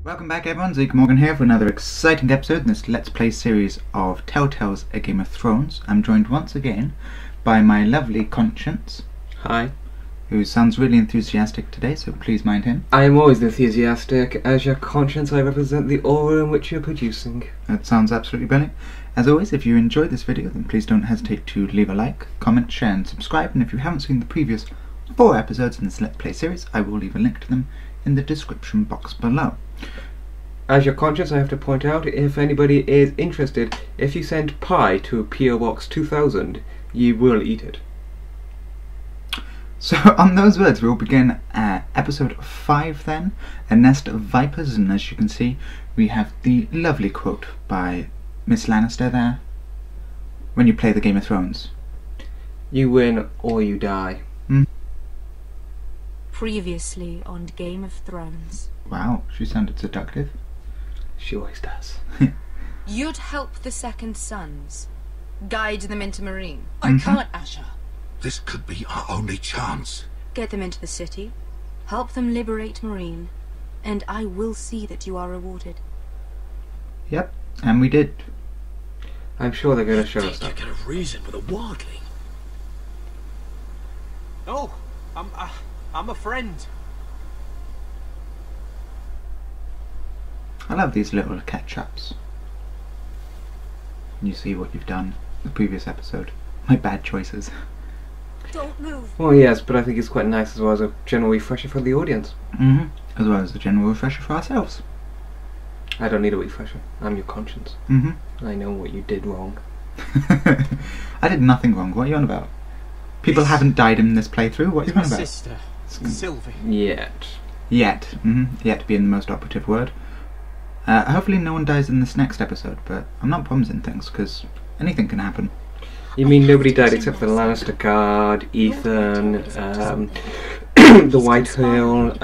Welcome back everyone, Zeke here for another exciting episode in this Let's Play series of Telltale's A Game of Thrones. I'm joined once again by my lovely Conscience. Hi. Who sounds really enthusiastic today, so please mind him. I am always enthusiastic. As your Conscience, I represent the aura in which you're producing. That sounds absolutely brilliant. As always, if you enjoyed this video, then please don't hesitate to leave a like, comment, share and subscribe. And if you haven't seen the previous 4 episodes in this Let's Play series, I will leave a link to them in the description box below. As your Conscience, I have to point out, if anybody is interested, if you send pie to PO Box 2000, you will eat it. So on those words, we'll begin episode 5 then, A Nest of Vipers, and as you can see, we have the lovely quote by Miss Lannister there. When you play the Game of Thrones, you win or you die. Previously on Game of Thrones. Wow, she sounded seductive. She always does. You'd help the Second Sons. Guide them into Mereen. I can't, Asher. This could be our only chance. Get them into the city. Help them liberate Mereen. And I will see that you are rewarded. Yep, and we did. I'm sure they're going to show us that. that. You get a reason with a wardling. Oh, I'm a friend. I love these little catch-ups. You see what you've done in the previous episode. My bad choices. Don't move. Well, yes, but I think it's quite nice as well as a general refresher for the audience. As well as a general refresher for ourselves. I don't need a refresher. I'm your Conscience. I know what you did wrong. I did nothing wrong. What are you on about? People haven't died in this playthrough. What are you on about? Sister, Sylvie. Yet. Yet. Yet being the most operative word. Hopefully no one dies in this next episode, but I'm not promising things, because anything can happen. You mean nobody died except for the Lannister guard, Ethan, the Whitehill,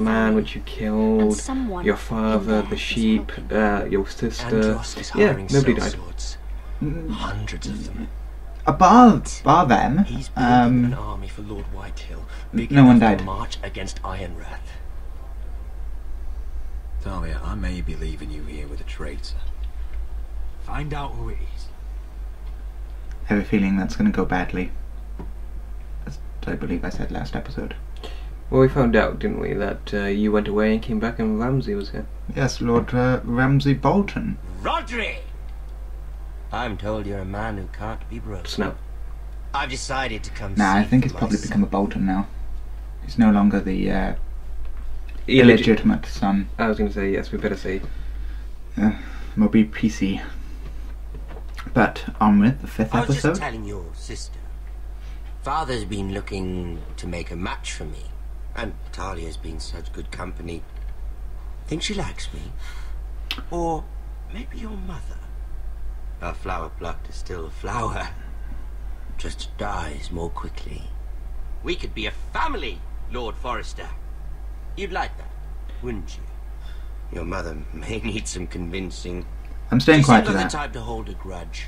man which you killed, your father, the sheep, your sister. Yeah, nobody died. Hundreds of them. Bar them, He's building an army for Lord Whitehill. No one died. March against Ironrath. Talia, I may be leaving you here with a traitor. Find out who it is. I have a feeling that's going to go badly. As I believe I said last episode. Well, we found out, didn't we, that you went away and came back and Ramsay was here. Yes, Lord Ramsay Bolton. Rodri! I'm told you're a man who can't be broken. Snap. I've decided to come Nah, I think he's probably become a Bolton now. He's no longer the illegitimate son. I was going to say, yes, we better say. Moby PC. But on with the 5th I was episode. just telling your sister. Father's been looking to make a match for me. And Talia's been such good company. Think she likes me? Or maybe your mother. A flower plucked is still a flower. Just dies more quickly. We could be a family, Lord Forrester. You'd like that, wouldn't you? Your mother may need some convincing. I'm staying quiet to She's not that. the type to hold a grudge.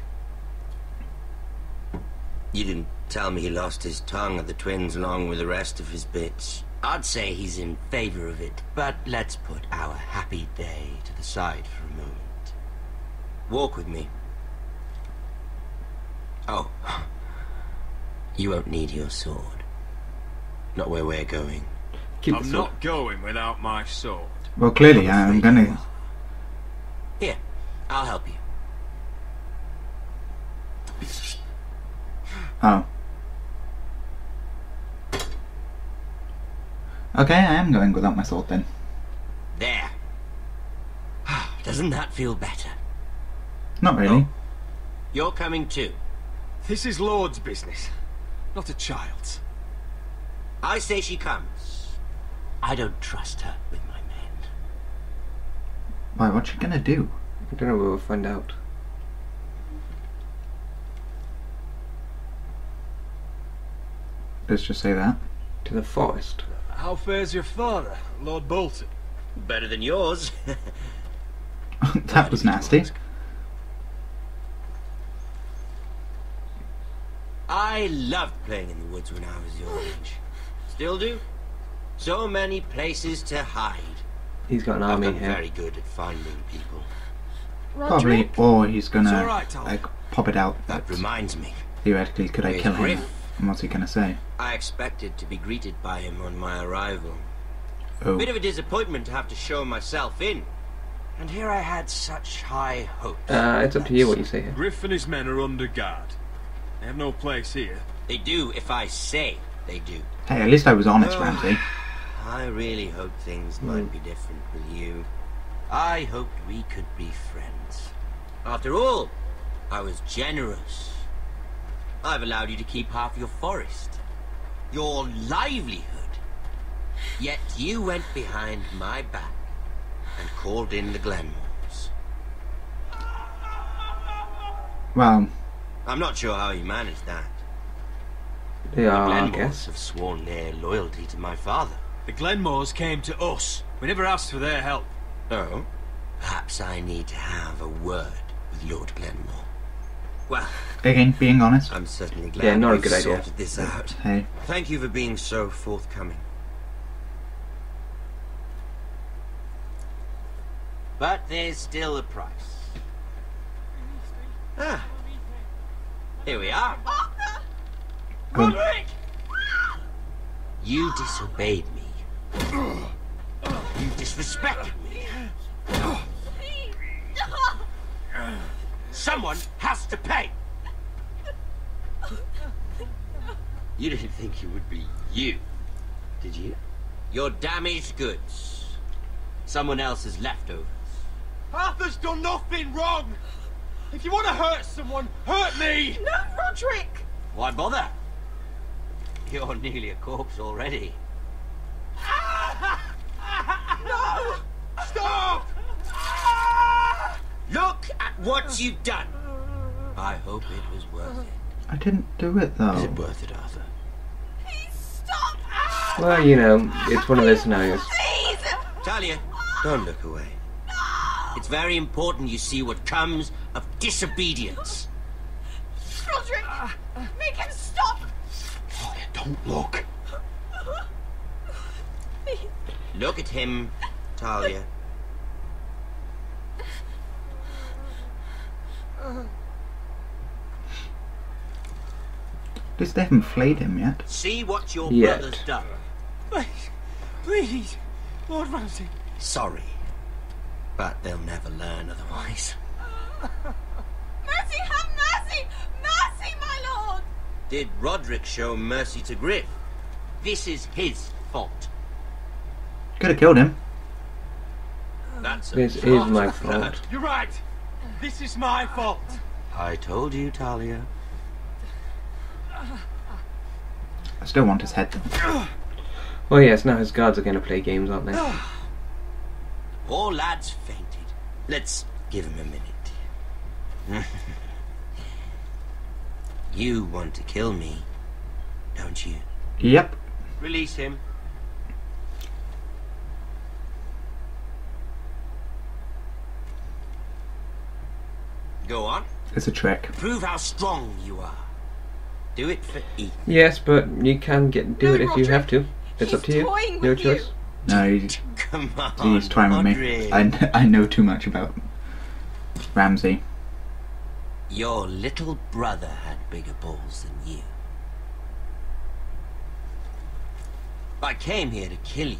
You didn't tell me he lost his tongue at the twins along with the rest of his bits. I'd say he's in favour of it, but let's put our happy day to the side for a moment. Walk with me. Oh, you won't need your sword. Not where we're going. I'm not going without my sword. Well, clearly I'm gonna. Here, I'll help you. Oh. Okay, I am going without my sword then. There. Doesn't that feel better? Not really. You're coming too. This is Lord's business, not a child's. I say she comes. I don't trust her with my men. Why, what's she gonna do? I don't know, we'll find out. Let's just say that. To the forest. How fares your father, Lord Bolton? Better than yours. That was nasty. I loved playing in the woods when I was your age. Still do. So many places to hide. He's got an I've army been here. very good at finding people. Probably, or he's It's gonna all right, Tom. like pop it out. That That reminds me. theoretically, could I Where's kill him? Griff? And what's he gonna say? I expected to be greeted by him on my arrival. Oh, Bit of a disappointment to have to show myself in. And here I had such high hopes. It's up to you what you say here. Griff and his men are under guard. They have no place here. They do if I say they do. hey, at least I was honest, Ramsay. I really hoped things might be different with you. I hoped we could be friends. After all, I was generous. I've allowed you to keep half your forest, your livelihood. Yet you went behind my back and called in the Glenmores. Well, I'm not sure how you managed that. Yeah, I Glenmores guess. have sworn their loyalty to my father. The Glenmores came to us. We never asked for their help. Oh? Perhaps I need to have a word with Lord Glenmore. Well, again, being honest. I'm certainly glad Yeah, not a we've good idea. sorted this out. Hey, Thank you for being so forthcoming. But there's still a price. Ah, here we are. oh, You disobeyed me. You disrespected me. Someone has to pay. You didn't think it would be you, did you? Your damaged goods. Someone else's leftovers. Arthur's done nothing wrong. If you want to hurt someone, hurt me. No, Roderick! Why bother? You're nearly a corpse already. No! Stop! Look at what you've done. I hope it was worth it. I didn't do it Is though. it worth it, Arthur? Please stop! Well, you know, it's one of those scenarios. Please! Talia, don't look away. It's very important you see what comes of disobedience. Roderick! Make him stop! Talia, don't look. Look at him, Talia. At least they haven't flayed him yet. See what your Yet. brother's done. Please, Lord Ramsay. Sorry, but they'll never learn otherwise. Mercy, have mercy! Mercy, my lord! Did Roderick show mercy to Griff? This is his fault. Could have killed him. That's a This is lot my of blood. fault. You're right. This is my fault. I told you, Talia. I still want his head though. Well, yes, now his guards are going to play games, aren't they? Poor lad's fainted. Let's give him a minute. You want to kill me, don't you? Yep. Release him. Go on. It's a trick. Prove how strong you are. Do it for Ethan. Yes, but you can do No, it if you have to. It's He's up to you. toying Your with you. choice. No, he's Come on. he's trying with me. Roderick. I know too much about Ramsay. Your little brother had bigger balls than you. I came here to kill you,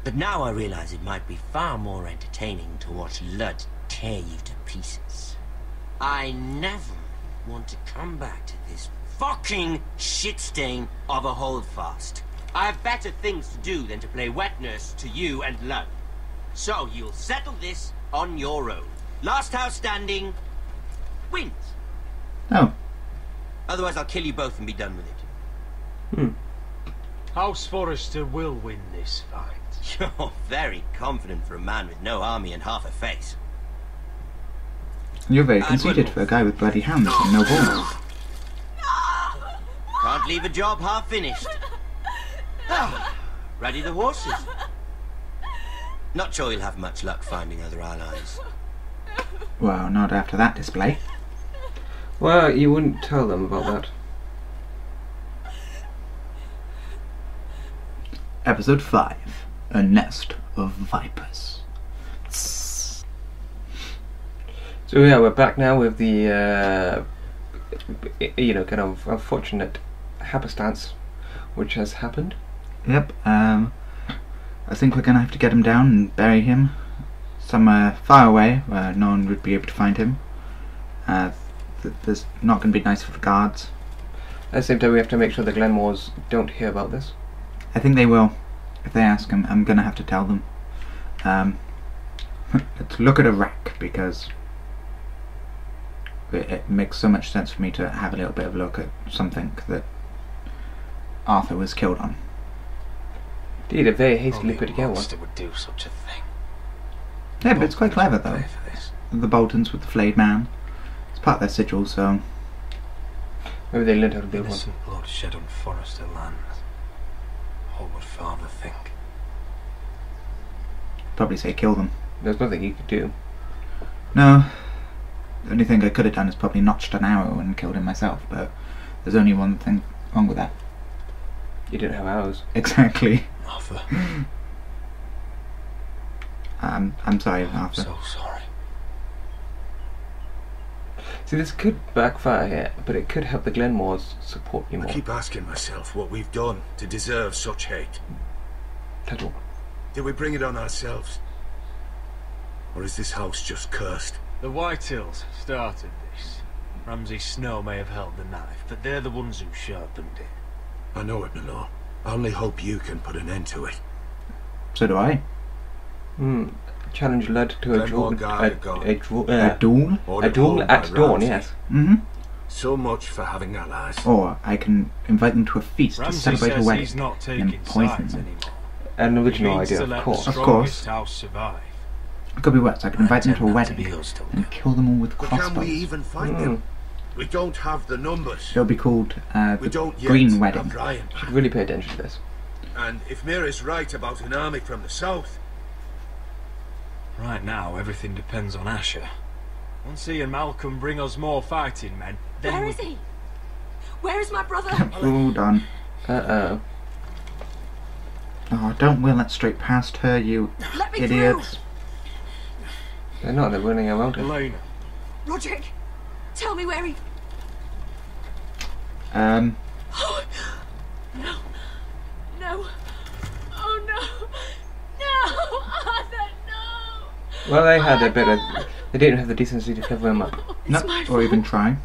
but now I realize it might be far more entertaining to watch Lud tear you to pieces. I never want to come back to this fucking shit stain of a holdfast. I have better things to do than to play wet nurse to you and Lud. So you'll settle this on your own. Last house standing wins. Oh, Otherwise I'll kill you both and be done with it. House Forrester will win this fight. You're very confident for a man with no army and half a face. you're very I conceited wouldn't. for a guy with bloody hands and no balls. Can't leave a job half finished. Ready the horses. Not sure you'll have much luck finding other allies. Well, not after that display. Well, you wouldn't tell them about that. Episode 5. A Nest of Vipers. So yeah, we're back now with the, kind of unfortunate happenstance which has happened. Yep, I think we're going to have to get him down and bury him somewhere far away where no one would be able to find him. There's not going to be nice for the guards. At the same time, we have to make sure the Glenmores don't hear about this. I think they will. If they ask him, I'm going to have to tell them. Let's look at a wreck, because it makes so much sense for me to have a little bit of a look at something that Arthur was killed on. Indeed, a very hastily put together one. Monster would do such a thing. Yeah, but it's quite clever though. Pay for this. The Boltons with the flayed man. It's part of their sigil, so... Maybe they learned how to build one. Innocent blood shed on Forrester land. What would Father think? Probably say kill them. There's nothing you could do. No. The only thing I could have done is probably notched an arrow and killed him myself, but there's only one thing wrong with that. You didn't have arrows. Exactly. Arthur. I'm sorry, Arthur. I'm so sorry. See, this could backfire here, but it could help the Glenmores support you I more. keep asking myself what we've done to deserve such hate. Tattle. Did we bring it on ourselves? Or is this house just cursed? The Whitehills started this. Ramsay Snow may have held the knife, but they're the ones who sharpened it. I know it, Milord. I only hope you can put an end to it. So do I. Challenge led to a duel. A duel? Or A the duel home at by dawn, Ramsay. yes. Mm-hmm. So much for having allies. Or I can invite them to a feast to Ramsay celebrate a says wedding he's not and taking poison sides them. anymore. An original He means idea, to let of course. the Of course. strongest house survive. It could be worse. I could invite them to a intend that to wedding be yours, don't and kill them all with But can we crossbows. even find them? We don't have the numbers. It'll be called We the don't yet Green have Wedding. Brian. Should really pay attention to this. And if Mira's right about an army from the south, Right now, everything depends on Asher. Once he and Malcolm bring us more fighting men, then Where we... is he? Where is my brother? Hold on. Uh-oh. Oh, don't wheel that straight past her, you Let me idiots. They're not, they're running around it. Elena. through! Roderick, tell me where he... Um, No. No. Oh no. No! Arthur, no! Well, they had a bit of... They didn't have the decency to cover him up. It's no, my or fault. even try.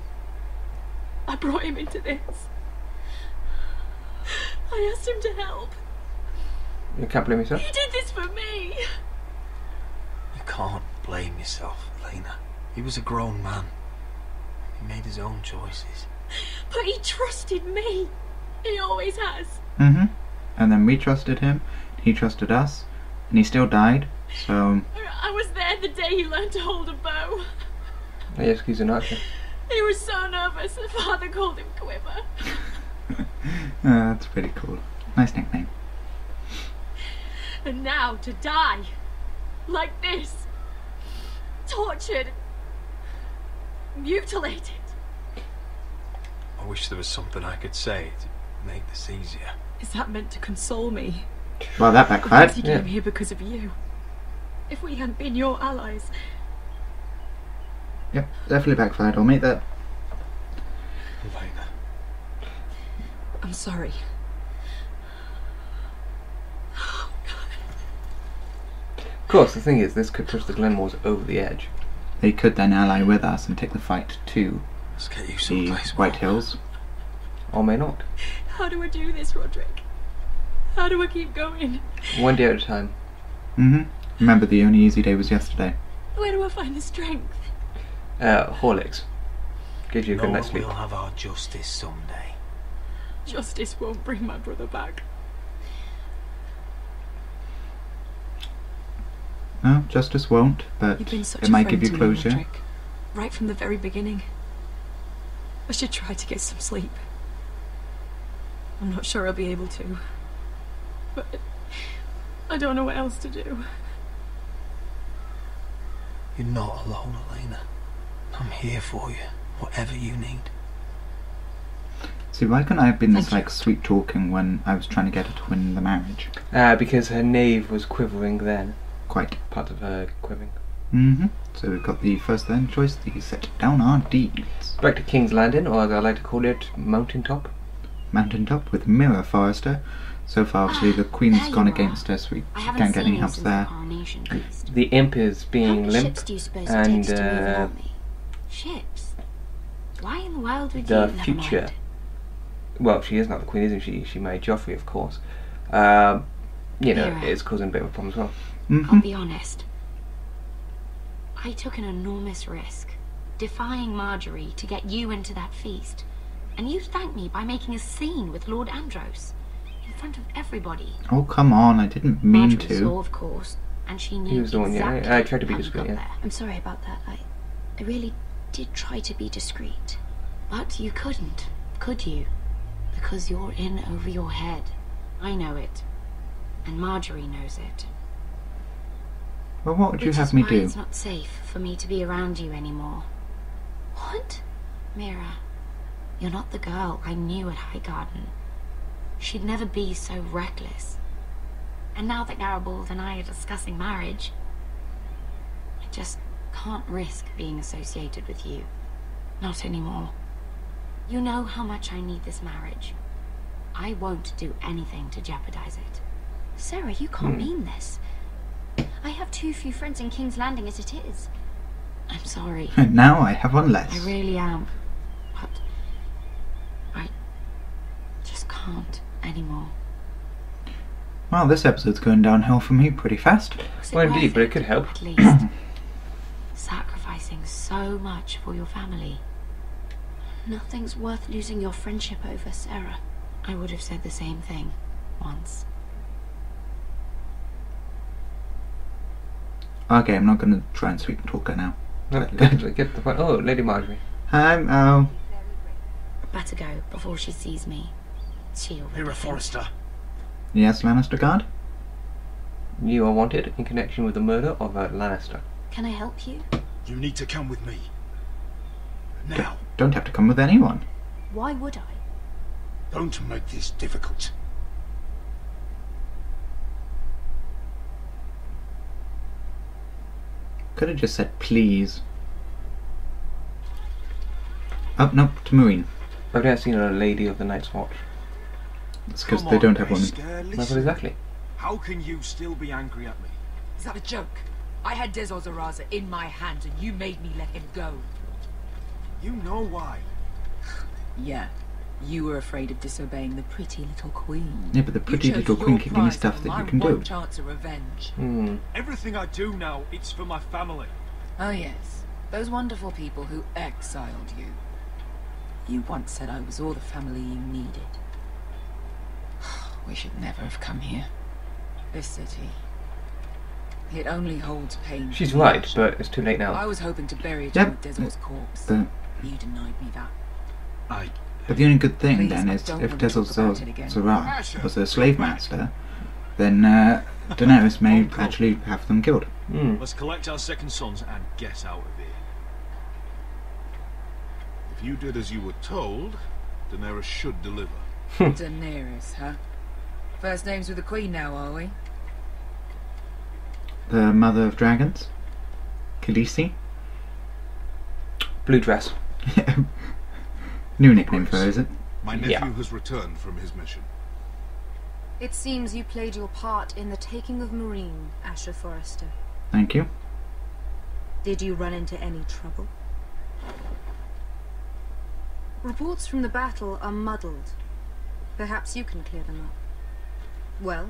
I brought him into this. I asked him to help. You can't blame yourself. He did this for me. You can't blame yourself, Elena. He was a grown man. He made his own choices. But he trusted me. He always has. Mm-hmm. And then we trusted him, he trusted us, and he still died, so... I was there the day he learned to hold a bow. Yes, he's an archer. He was so nervous that Father called him Quiver. That's pretty cool. Nice nickname. And now to die. Like this. Tortured. Mutilated. I wish there was something I could say to make this easier. Is that meant to console me? Well, that backfired. He came here because of you. If we hadn't been your allies... Yep, definitely backfired. I'll make that. Elena. I'm sorry. Of course, the thing is, this could push the Glenmores over the edge. They could then ally with us and take the fight to Let's get you the someplace White Hills. Or may not. How do I do this, Roderick? How do I keep going? One day at a time. Mm-hmm. Remember, the only easy day was yesterday. Where do I find the strength? Horlicks. Gives you a good Know night's that sleep. we'll have our justice someday. Justice won't bring my brother back. No, justice won't, but You've been such it a might friend give you to me, closure. Roderick. Right from the very beginning. I should try to get some sleep. I'm not sure I'll be able to. But I don't know what else to do. You're not alone, Elena. I'm here for you, whatever you need. See, why couldn't I have been this, Thank you. like, sweet talking when I was trying to get her to win the marriage? Because her knave was quivering then. Quite. Part of her quivering. Mm-hmm. So we've got the first then choice, the set down our deeds. Back to King's Landing, or as I like to call it, Mountaintop. Mountaintop with Mirror Forrester. So far, obviously, the Queen's gone against us. We can't get any help there. The Imp is being limp, and ships. Why in the world would the you? future. Well, she is not the Queen, isn't she? She married Joffrey, of course. You know, it's causing a bit of a problem as well. I'll be honest. I took an enormous risk, defying Marjorie to get you into that feast, and you thanked me by making a scene with Lord Andros in front of everybody. Oh, come on, I didn't mean Marjorie to. saw, of course, and she knew was the one, yeah. exactly I tried to be how you discreet, got yeah. there. I'm sorry about that. I really did try to be discreet. But you couldn't, could you? Because you're in over your head. I know it. And Marjorie knows it. Well, what would you Which have is me why do? It's not safe for me to be around you anymore. What? Mira, you're not the girl I knew at Highgarden. She'd never be so reckless. And now that Garibald and I are discussing marriage, I just can't risk being associated with you. Not anymore. You know how much I need this marriage. I won't do anything to jeopardize it. Sarah, you can't mean this. I have too few friends in King's Landing as it is. I'm sorry. And now I have one less. I really am. But I just can't anymore. Well, this episode's going downhill for me pretty fast. Well, indeed, but it could help. At least. Sacrificing so much for your family. Nothing's worth losing your friendship over, Sarah. I would have said the same thing once. Okay, I'm not going to try and sweet talk her now. No, get the point. Oh, Lady Marjorie. Oh. Better go before she sees me. She already Mira thinks. Forrester. Yes, Lannister Guard? You are wanted in connection with the murder of a Lannister. Can I help you? You need to come with me. Now. Don't have to come with anyone. Why would I? Don't make this difficult. Could have just said please. Oh, no, to Mereen. I've never seen a Lady of the Night's Watch. It's because Come they on, don't have women. Wesker, Not listen. exactly. How can you still be angry at me? Is that a joke? I had Des Ozaraza in my hand and you made me let him go. You know why. Yeah. You were afraid of disobeying the pretty little queen. Yeah, but the pretty little queen can give me stuff that you can do. Chance of revenge. Everything I do now, it's for my family. Oh yes. Those wonderful people who exiled you. You once said I was all the family you needed. We should never have come here. This city. It only holds pain. She's right, but it's too late I now. was hoping to bury it Yep. with Desol's corpse. But, You denied me that. but the only good thing Please, then I is don't if want to talk about it again. Zara was a slave master, then Daenerys may actually have them killed. Let's collect our second sons and get out of here. If you did as you were told, Daenerys should deliver. Daenerys, huh? First names with the Queen now, are we? The Mother of Dragons, Khaleesi. Blue dress. New nickname for her, is it? My nephew Yeah. has returned from his mission. It seems you played your part in the taking of Mereen, Asher Forrester. Thank you. Did you run into any trouble? Reports from the battle are muddled. Perhaps you can clear them up. Well,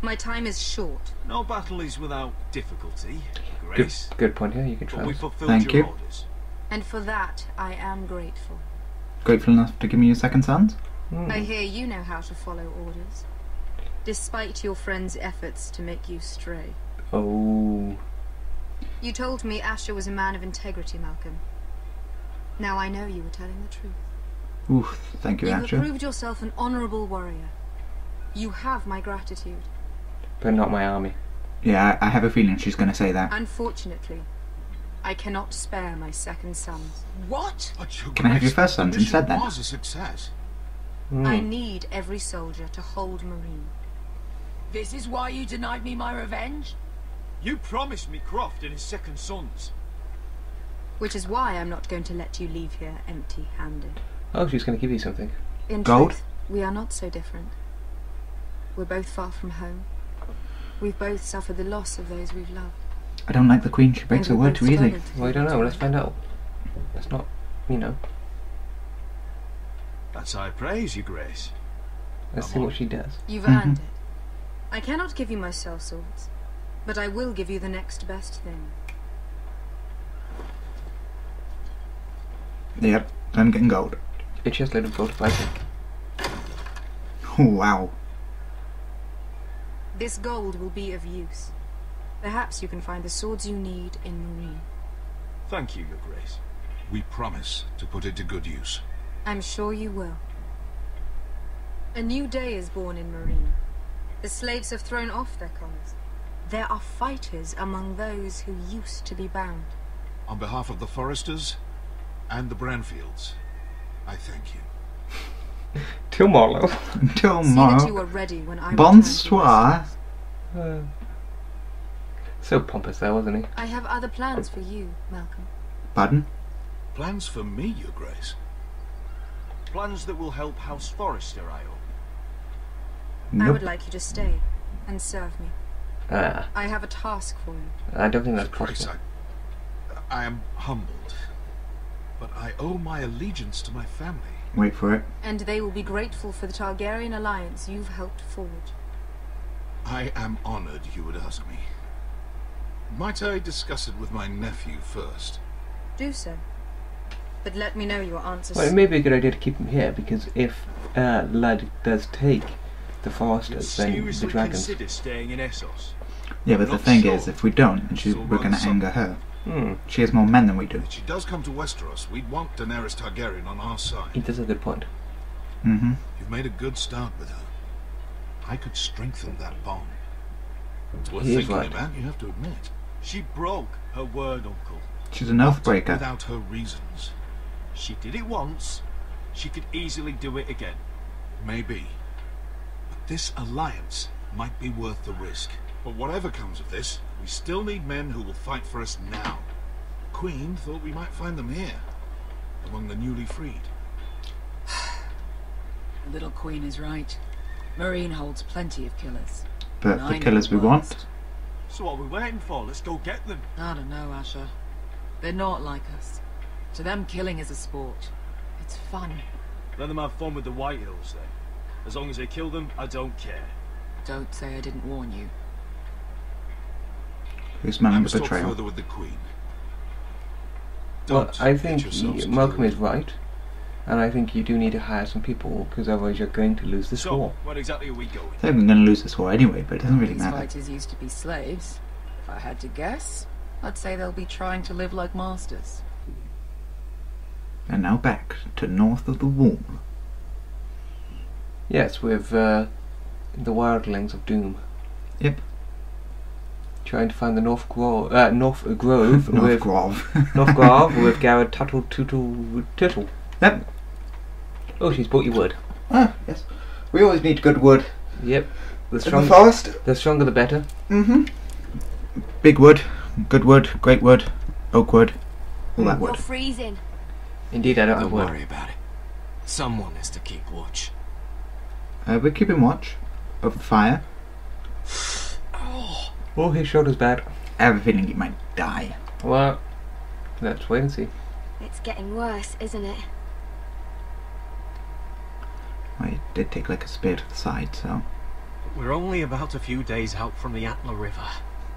my time is short. No battle is without difficulty, Good, Grace. good point here. You can try But we this. fulfilled Thank your you. orders. And for that, I am grateful. Grateful enough to give me your second sons? I hear you know how to follow orders, despite your friend's efforts to make you stray. Oh. You told me Asher was a man of integrity, Malcolm. Now I know you were telling the truth. Oof, thank you, You have Asher. proved yourself an honourable warrior. You have my gratitude. But not my army. Yeah, I have a feeling she's going to say that. Unfortunately, I cannot spare my second sons. What? But Your Can I have your Grace, first sons the mission instead then? was a success. I need every soldier to hold Mereen. This is why you denied me my revenge? You promised me Croft and his second sons. Which is why I'm not going to let you leave here empty-handed. Oh, she's going to give you something. In Gold? truth, we are not so different. We're both far from home. We've both suffered the loss of those we've loved. I don't like the Queen. She breaks her word too easily. Well, I don't know. Let's find out. Let's not, you know. That's high praise, Your Grace. Let's see what she does. You've earned it. I cannot give you my sellswords, but I will give you the next best thing. Yep, I'm getting gold. A chest load of gold fighting. Oh, wow. This gold will be of use. Perhaps you can find the swords you need in Mereen. Thank you, Your Grace. We promise to put it to good use. I'm sure you will. A new day is born in Mereen. The slaves have thrown off their collars. There are fighters among those who used to be bound. On behalf of the Forresters and the Branfields, I thank you. Tomorrow. See that you are ready when I Bonsoir. So pompous there, wasn't he? I have other plans for you, Malcolm. Pardon? Plans for me, Your Grace? Plans that will help House Forrester, I hope. Nope. I would like you to stay and serve me. Ah, I have a task for you. I don't think that's Grace, possible. I am humbled, but I owe my allegiance to my family. Wait for it. And they will be grateful for the Targaryen alliance you've helped forge. I am honored you would ask me. Might I discuss it with my nephew first? Do so. But let me know your answers. Well, it may be a good idea to keep him here, because if Lud does take the Foresters, then the Seriously dragons... consider staying in Essos. Yeah, but the Not thing sure. is, if we don't, and So we're going to rather anger her. Hmm, She has more men than we do. If she does come to Westeros, we'd want Daenerys Targaryen on our he side. does a good point. Mm-hmm. You've made a good start with her. I could strengthen that bond. It's worth He is thinking right. about, you have to admit. She broke her word, Uncle. She's an oath breaker. Without her reasons. She did it once. She could easily do it again. Maybe. But this alliance might be worth the risk. But whatever comes of this, we still need men who will fight for us now. Queen thought we might find them here, among the newly freed. The little queen is right. Mereen holds plenty of killers. But And I the know killers we the want. worst. So what are we waiting for? Let's go get them. I don't know, Asher. They're not like us. To them, killing is a sport. It's fun. Let them have fun with the White Hills, then. As long as they kill them, I don't care. Don't say I didn't warn you. Who's I smelling the must talk betrayal? further with the Queen. Well, Don't I get think yourselves Malcolm killed. is right. And I think you do need to hire some people, because otherwise you're going to lose this So, war. where exactly are we going? I think we're going to lose this war anyway, but it doesn't really These matter. fighters used to be slaves. If I had to guess, I'd say they'll be trying to live like masters. And now back to north of the wall. Yes, with the wildlings of Doom. Yep. Trying to find the North Grove with North Grove. North Grove with Garrett Tuttle Tittle. Yep. Oh, she's brought you wood. Ah, yes. We always need good wood. Yep. The In the stronger, forest. the stronger the better. Mm-hmm. Big wood, good wood, great wood, oak wood, all that You're wood. freezing. Indeed, I don't Don't have wood. worry about it. Someone has to keep watch. We're keeping watch of the fire. Oh, his shoulder's bad. I have a feeling he might die. Well, let's wait and see. It's getting worse, isn't it? I did take like a spear to the side, so... We're only about a few days out from the Atla River.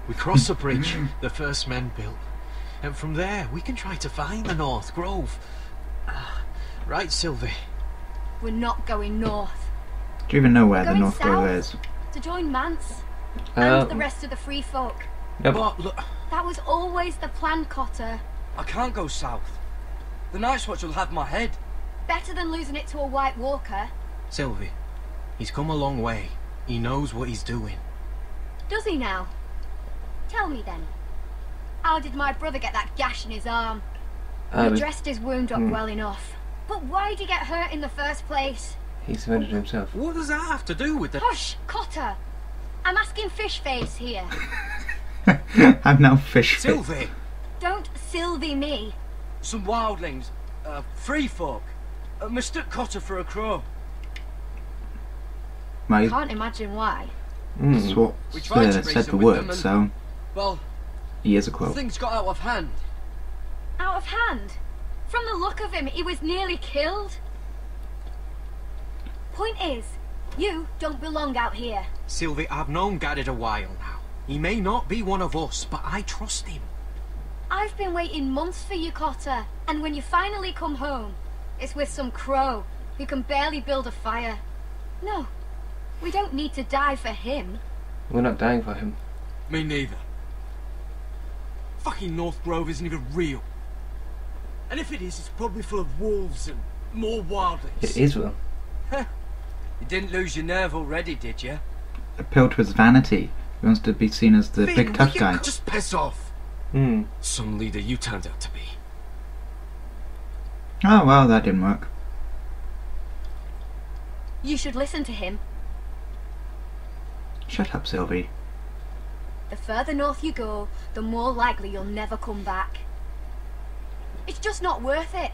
We cross the bridge the first men built. And from there, we can try to find the North Grove. Right, Sylvie? We're not going north. Do you even know where the Going North Grove is? south to join Mance and the Um, rest of the free folk. nope. But look, That was always the plan, Cotter. I can't go south. The Night's Watch will have my head. Better than losing it to a White Walker. Sylvie, he's come a long way. He knows what he's doing. Does he now? Tell me then. How did my brother get that gash in his arm? He dressed his wound up well enough. But why'd he get hurt in the first place? He surrendered himself. What does that have to do with the... Hush, Cotter! I'm asking Fishface here. I'm now fish fit. Sylvie! Don't Sylvie me. Some wildlings, free folk, mistook Cotter for a crow. Right. Can't imagine why. That's what We tried to said reason the with word, them and- so Well, he is a quote. things got out of hand. Out of hand? From the look of him, he was nearly killed. Point is, you don't belong out here. Sylvie, I've known Garrett a while now. He may not be one of us, but I trust him. I've been waiting months for you, Cotter. And when you finally come home, it's with some crow who can barely build a fire. No, we don't need to die for him. We're not dying for him. Me neither. Fucking North Grove isn't even real. And if it is, it's probably full of wolves and more wildlings. It is real. You didn't lose your nerve already, did you? Appeal to his vanity. He wants to be seen as the Finn, big tough will you guy. Just piss off. Some leader you turned out to be. Oh well, that didn't work. You should listen to him. Shut up, Sylvie. The further north you go, the more likely you'll never come back. It's just not worth it.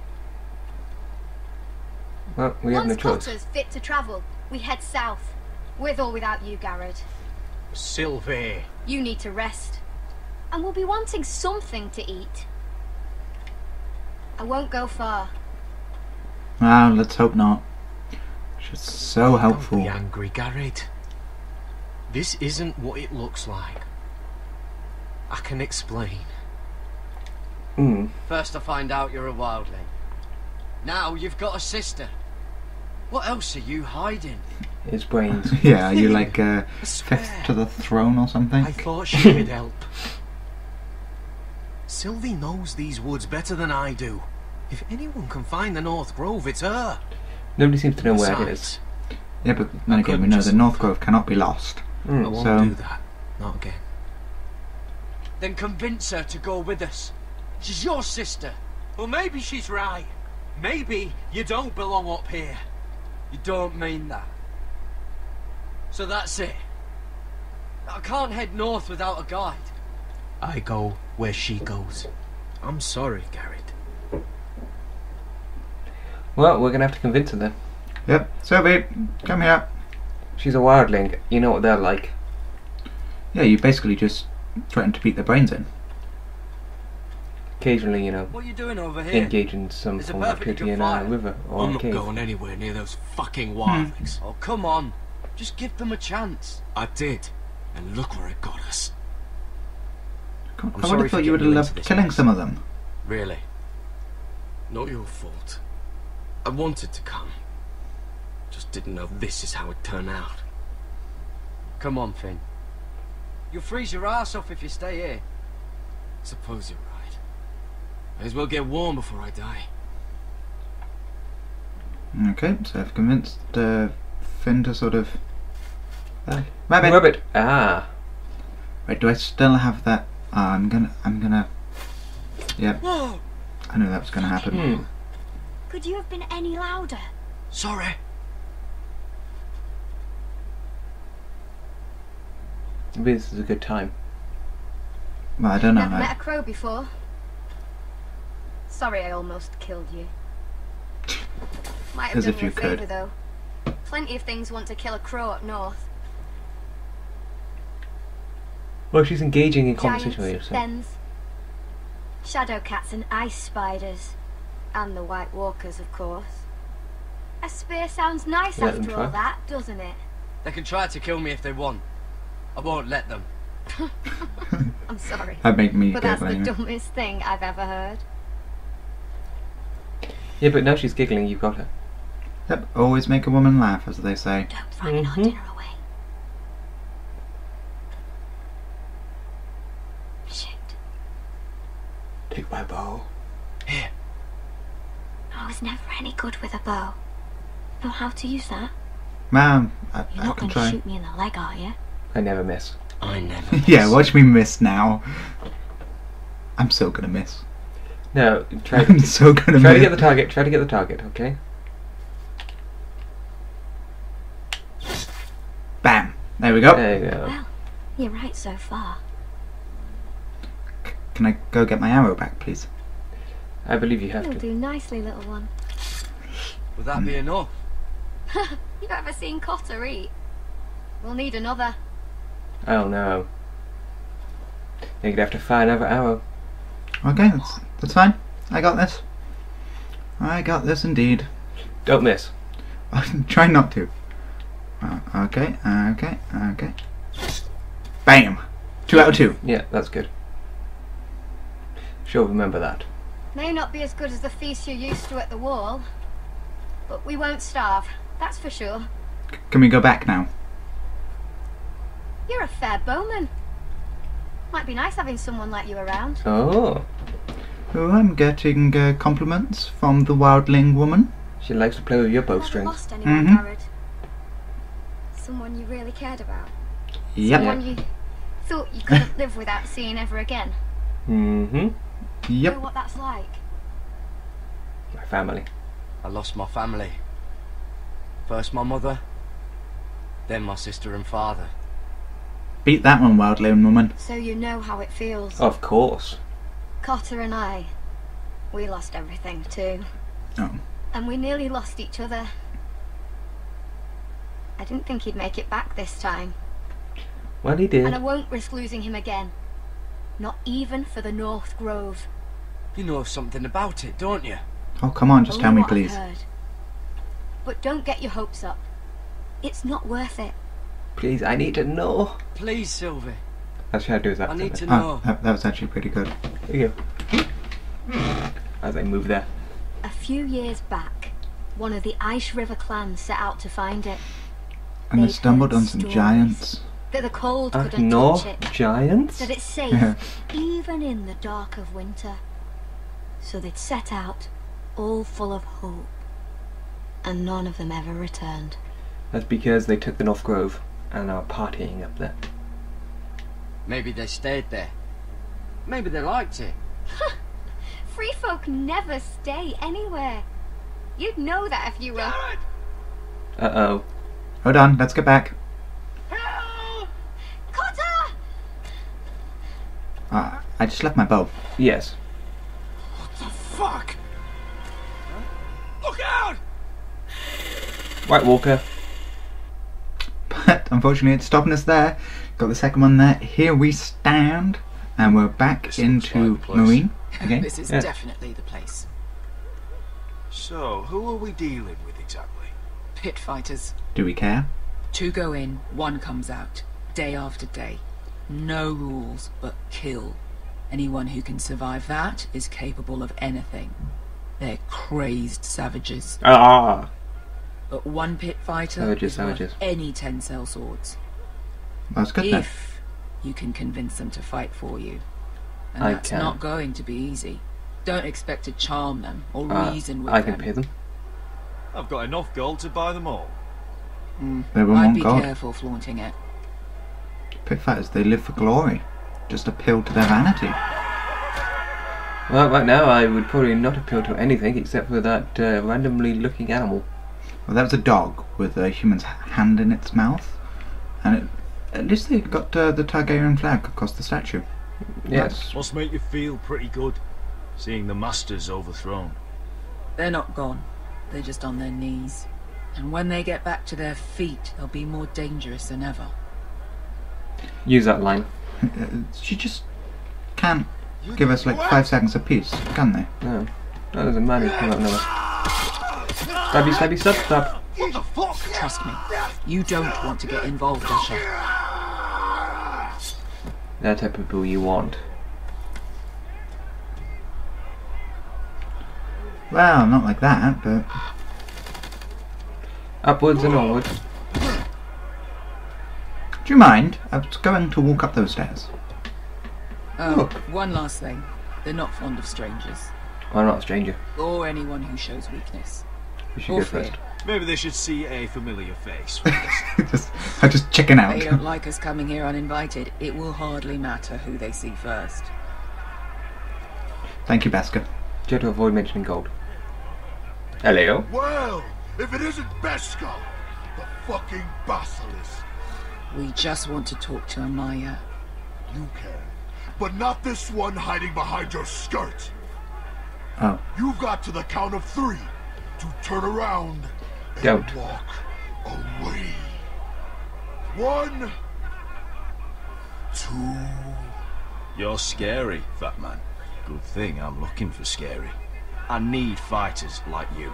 Well, we have no Once choice. Cotter's fit to travel, we head south. With or without you, Garrett. Sylvie. You need to rest. And we'll be wanting something to eat. I won't go far. Well, let's hope not. She's so Don't helpful. be angry, Garrett. This isn't what it looks like. I can explain. First I find out you're a wildling. Now you've got a sister. What else are you hiding? His brains. Yeah, are you like I fifth swear. to the throne or something? I thought she could help. Sylvie knows these woods better than I do. If anyone can find the North Grove, it's her. Nobody seems to know where it is. Besides, Yeah, but then again, we know the North Grove cannot be lost. I won't So- do that. Not again. Then convince her to go with us. She's your sister. Well, maybe she's right. Maybe you don't belong up here. You don't mean that. So that's it. I can't head north without a guide. I go where she goes. I'm sorry, Garrett. Well, we're gonna have to convince her then. Yep, Sylvie, come here. She's a wildling. You know what they're like. Yeah, you basically just threatened to beat their brains in. Occasionally, you know, What are you doing over here? engage in some There's a form of perfectly activity good in a fire. river or I'm a not cave. going anywhere near those fucking wildlings. Oh, come on. Just give them a chance. I did, and look where it got us. I would sorry have for thought you would have getting you loved into this killing mess. some of them. Really? Not your fault. I wanted to come. Just didn't know this is how it'd turn out. Come on, Finn. You'll freeze your ass off if you stay here. Suppose you're right. May as well get warm before I die. Okay, so I've convinced Finn to sort of... Rabbit! Rabbit! Ah! Wait, do I still have that? I'm gonna... Yep, Whoa! I knew that was gonna happen. Could you have been any louder? Sorry. Maybe this is a good time. Well, I don't know. Never met a crow before. Sorry I almost killed you. Might have As done if you a you could. favour though. Plenty of things want to kill a crow up north. Well, she's engaging in Giants, conversation with you, so. dens, shadow cats and ice spiders. And the White Walkers, of course. A spear sounds nice Let them after try. all that, doesn't it? They can try to kill me if they want. I won't let them. I'm sorry. That'd make me But that's giggle the anyway. dumbest thing I've ever heard. Yeah, but now she's giggling, you've got her. Yep, always make a woman laugh, as they say. Don't frighten our dinner away. Shit. Take my bow. Here. I was never any good with a bow. Know how to use that? Ma'am, You're I not can going to try. shoot me in the leg, are you? I never miss. I never. Yeah, watch me miss now. I'm so gonna miss. No, try I'm so gonna try miss. to get the target, try to get the target, okay? Bam! There we go. There you go. Well, you're right so far. Can I go get my arrow back, please? I believe you have You'll to. do nicely, little one. Would that be enough? You've ever seen Cotter eat? We'll need another. Oh no. You're gonna have to find another arrow. Okay, that's fine. I got this. I got this indeed. Don't miss. Try not to. Okay. Bam! 2 out of 2. Yeah, that's good. Sure, remember that. May not be as good as the feast you're used to at the wall, but we won't starve, that's for sure. Can we go back now? You're a fair bowman. Might be nice having someone like you around. Oh. Oh, I'm getting compliments from the wildling woman. She likes to play with your Never bowstrings. lost anyone, Garrett. Someone you really cared about. Yep. Someone you thought you couldn't live without seeing ever again. Mm-hmm. Yep. Know what that's like? My family. I lost my family. First my mother, then my sister and father. Beat that one, wildling woman. So you know how it feels. Of course. Cotter and I, we lost everything too. Oh. And we nearly lost each other. I didn't think he'd make it back this time. Well, he did. And I won't risk losing him again. Not even for the North Grove. You know something about it, don't you? Oh, come on, just Only tell me, what I've please. heard. But don't get your hopes up. It's not worth it. Please, I need to know. Please, Sylvie. That's how I do is that. I need to Oh, know. that was actually pretty good. There you go. As I move there. A few years back, one of the Ice River clans set out to find it. And I They'd stumbled heard on some stories giants. that the cold couldn't No touch it. giants? That it's safe, even in the dark of winter. So they'd set out, all full of hope. And none of them ever returned. That's because they took the North Grove and are partying up there. Maybe they stayed there. Maybe they liked it. Free folk never stay anywhere. You'd know that if you were... Uh-oh. Hold on, let's get back. Cotter! I just left my bow. Yes. What the fuck? Look out! White Walker. But unfortunately it's stopping us there. Got the second one there. Here we stand. And we're back This into looks like the place. Mereen again. This is Yeah. definitely the place. So, who are we dealing with exactly? Pit fighters. Do we care? 2 go in, 1 comes out. Day after day. No rules, but kill. Anyone who can survive that is capable of anything. They're crazed savages. Ah! But 1 pit fighter Savages, is worth savages. any 10 cell swords. That's good then. If you can convince them to fight for you. And I that's can. not going to be easy. Don't expect to charm them or reason with I them. can pay them. I've got enough gold to buy them all. They were I'd one be god. careful flaunting it. Pit fighters, they live for glory. Just appeal to their vanity. Well, right now I would probably not appeal to anything except for that randomly looking animal. Well, that was a dog with a human's hand in its mouth. And at least they got the Targaryen flag across the statue. Yes. Must make you feel pretty good, seeing the Masters overthrown. They're not gone. They're just on their knees. And when they get back to their feet, they'll be more dangerous than ever. Use that line. She just can't give us like 5 seconds apiece, can they? No. Oh, there's a man who's come up now. Stabby, stabby, stab, stab. What the fuck? Trust me. You don't want to get involved, Usher. That type of people you want. Well, not like that, but... Upwards and onwards. Do you mind? I was going to walk up those stairs. Oh, one last thing. They're not fond of strangers. I'm not a stranger. Or anyone who shows weakness. We should Or go fear. first. Maybe they should see a familiar face. I just chicken out. They don't like us coming here uninvited. It will hardly matter who they see first. Thank you, Basker. Try to avoid mentioning gold. Hello. Well, if it isn't Beskar, the fucking basilisk. We just want to talk to Amaya. You can. but not this one hiding behind your skirt. Oh. You've got to the count of 3 to turn around and Don't. walk away. 1, 2. You're scary, fat man. Good thing I'm looking for scary. I need fighters like you.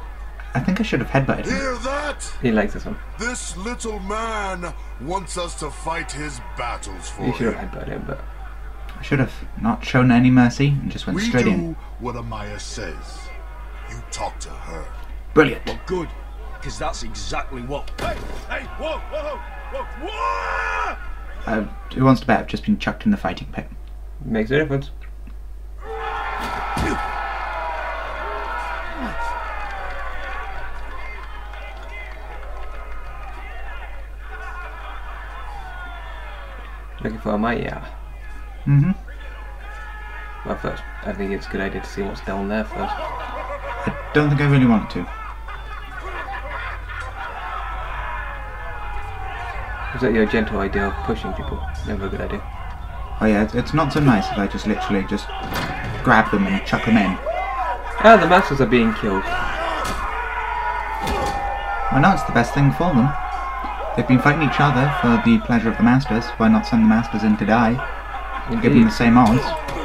I think I should have headbutted him. Hear that? He likes this one. This little man wants us to fight his battles for You should him. have headbutted him, but I should have not shown any mercy and just went We straight do in. what Amaya says. You talk to her. Brilliant. Well, good, because that's exactly what... Hey, whoa, whoa, whoa, whoa! Who wants to bet I've just been chucked in the fighting pit? makes a difference. Looking for Amaya. Mm-hmm. Well, first, I think it's a good idea to see what's down there first. I don't think I really want to. Is that your gentle idea of pushing people? Never a good idea. Oh yeah, it's not so nice if I just literally just grab them and chuck them in. Ah, the masters are being killed. Well, no, it's the best thing for them. They've been fighting each other for the pleasure of the masters. Why not send the masters in to die? Indeed. Give them the same odds.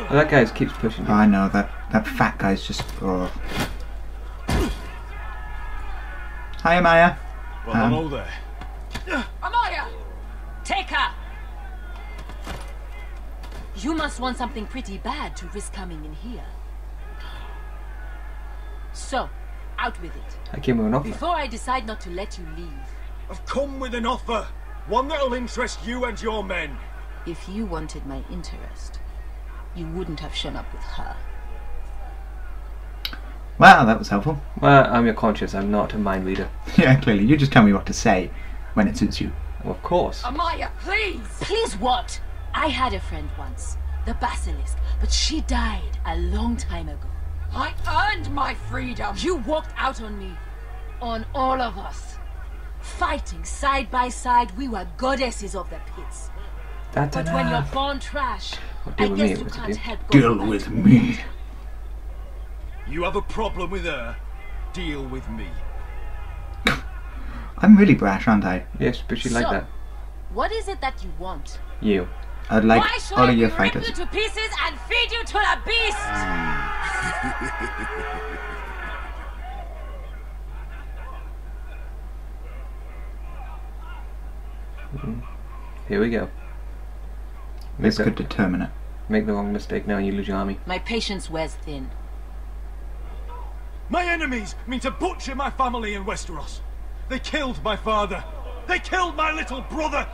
Well, that guy keeps pushing. Oh, I know, that fat guy's just... Oh. Hi, Amaya. Well, hello there. Amaya! Take her! You must want something pretty bad to risk coming in here. So, out with it. I came with an offer. Before I decide not to let you leave. I've come with an offer. One that'll interest you and your men. If you wanted my interest, you wouldn't have shown up with her. Wow, that was helpful. Well, I'm your conscience, I'm not a mind reader. Yeah, clearly. You just tell me what to say when it suits you. Well, of course. Amaya, please! Please what? I had a friend once, the Basilisk, but she died a long time ago. I earned my freedom! You walked out on me. On all of us. Fighting side by side, we were goddesses of the pits. But when you're born trash, I guess you can't help going Deal with me. You have a problem with her? Deal with me. I'm really brash, aren't I? Yes, but she'd like So, that. what is it that you want? You. I'd like Why should all I of your rip fighters. you to pieces and feed you to the beast? Here we go. This could determine it. Make the wrong mistake now and you lose your army. My patience wears thin. My enemies mean to butcher my family in Westeros. They killed my father. They killed my little brother.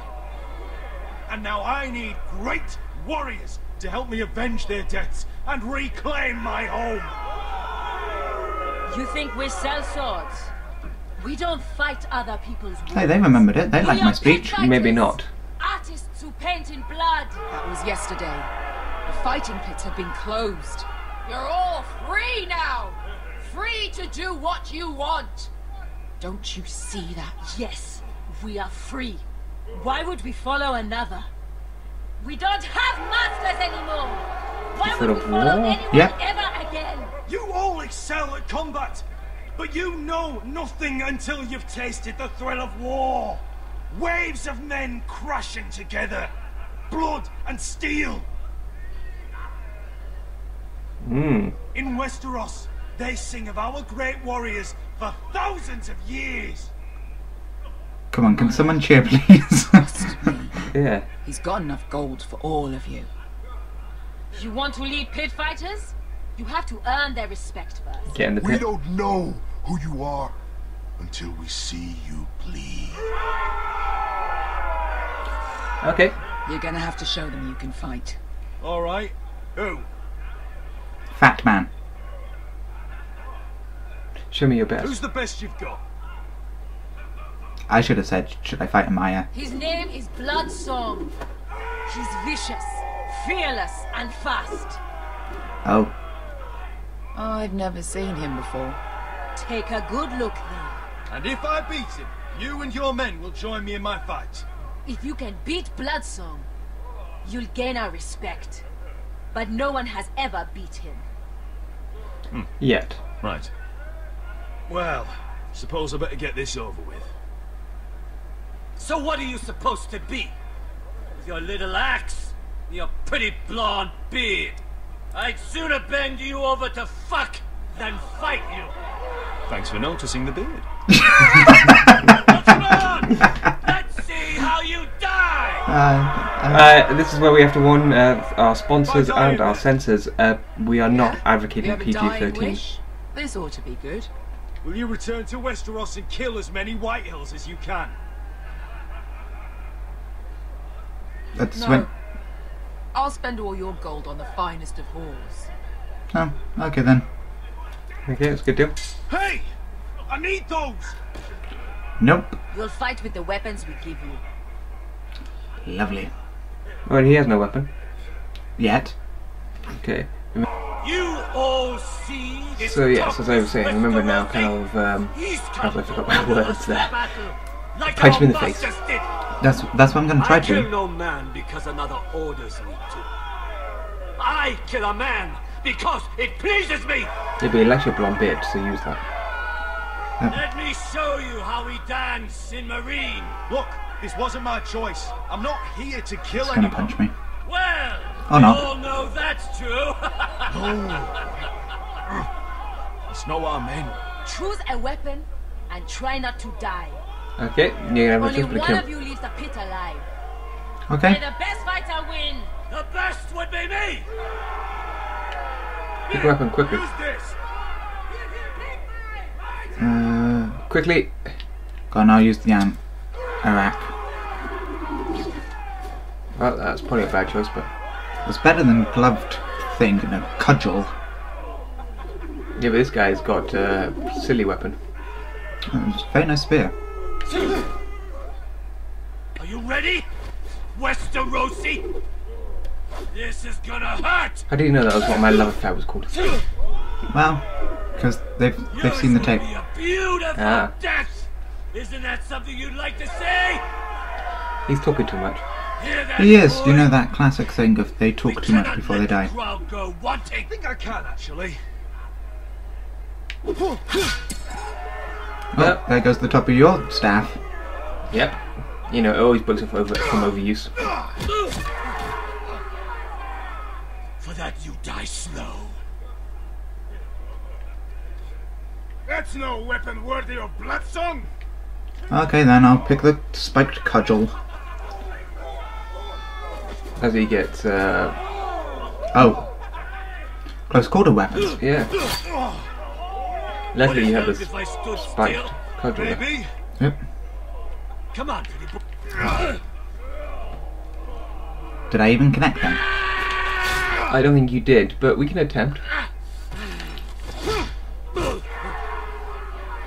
And now I need great warriors to help me avenge their deaths and reclaim my home. You think we sell swords? We don't fight other people's wars. Hey, they remembered it. They We liked are my speech. pit fighters. Maybe not. Artists who paint in blood. That was yesterday. The fighting pits have been closed. You're all free now. Free to do what you want. Don't you see that? Yes, we are free. Why would we follow another? We don't have masters anymore. Why would we follow anyone ever again? You all excel at combat, but you know nothing until you've tasted the thrill of war. Waves of men crashing together. Blood and steel. In Westeros, they sing of our great warriors for thousands of years. Come on, can someone cheer, please? Yeah. He's got enough gold for all of you. You want to lead pit fighters? You have to earn their respect first. Get in the We pit. don't know who you are until we see you bleed. Okay. You're gonna have to show them you can fight. All right. Who? Fat man. Show me your best. Who's the best you've got? I should have said, should I fight Amaya? His name is Bloodsong. He's vicious, fearless, and fast. Oh. I've never seen him before. Take a good look there. And if I beat him, you and your men will join me in my fight. If you can beat Bloodsong, you'll gain our respect. but no one has ever beat him. Yet. Right. Well, suppose I better get this over with. So what are you supposed to be? With your little axe? And your pretty blonde beard? I'd sooner bend you over to fuck than fight you. Thanks for noticing the beard. What's wrong? Let's see how you die! This is where we have to warn our sponsors and our censors. We are not advocating PG-13. This ought to be good. Will you return to Westeros and kill as many Whitehills as you can? That's No. I'll spend all your gold on the finest of halls. Oh, okay then. Okay, that's a good deal. Hey! I need those! Nope. You'll fight with the weapons we give you. Lovely. Well, he has no weapon. Yet. Okay. You all see this. So yes, as I was saying, remember now, kind of, I forgot my words there. Punch him in the face. That's what I'm gonna try I kill to. no man because another orders me to. I kill a man because it pleases me. Yeah, but he likes your blonde beard, so use that. Let me show you how we dance in Mereen. Look, this wasn't my choice. I'm not here to kill He's gonna anyone. punch me. Well, Oh we no. all know that's true. That's not what I meant. Choose a weapon and try not to die. Okay, you're gonna have a Only chance to one kill. of you leaves the pit alive. Okay. May the best fighter win. The best would be me. Pick a weapon quickly. Who's this? Quickly. Go on, I'll use the Arak. Well, that's probably a bad choice, but It's better than gloved thing and a cudgel. yeah, but this guy's got a silly weapon. It's a very nice spear. Are you ready, Westerosi? This is gonna hurt. How did you know that was what my love affair was called? Well, because they've seen the tape. Be a beautiful Ah. death. Isn't that something you'd like to say? He's talking too much. Hear that, He is. boy? You know that classic thing of they talk too much before they die. Crowd go wanting. I think I can, actually. Oh, there goes the top of your staff. Yep. You know, it always breaks off from overuse. For that you die slow. That's no weapon worthy of Bloodsong. Okay then, I'll pick the spiked cudgel. As he gets, Oh. Close quarter weapons. yeah. Luckily you have Would this it help if I stood spiked still? cudgel there. Maybe. Yep. Come on, pretty boy. Did I even connect them? I don't think you did, but we can attempt.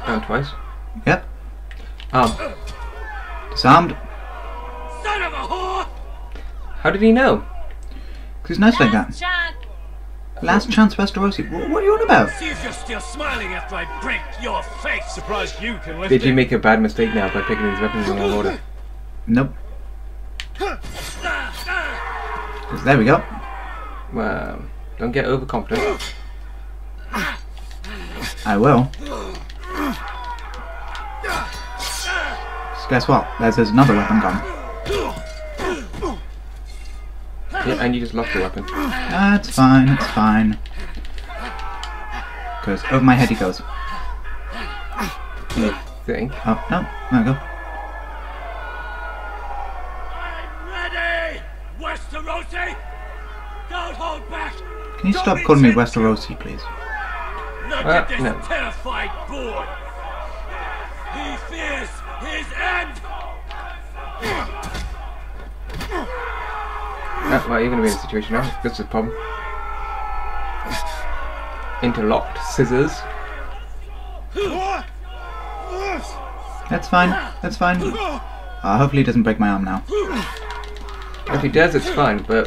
And twice. Yep. Disarmed. Disarmed. Son of a whore! How did he know? Because he's nice like that. Last chance, Westerosi. What are you on about? See if you're still smiling after I break your face. Surprised you can lift Did you it. make a bad mistake now by picking these weapons in the wrong order? Nope. 'Cause there we go. Well, don't get overconfident. I will. So guess what? There's another weapon gone. Yeah, and you just lost your weapon. It's fine, it's fine. Because over my head he goes. You think? Oh, no, there we go. I'm ready! Westerosi! Don't hold back! Can you stop calling me Westerosi, please? Look at this no. terrified boy! He fears his end! Well, you're going to be in a situation now. This is a problem. Interlocked scissors. That's fine, that's fine. Hopefully he doesn't break my arm now. If he does, it's fine, but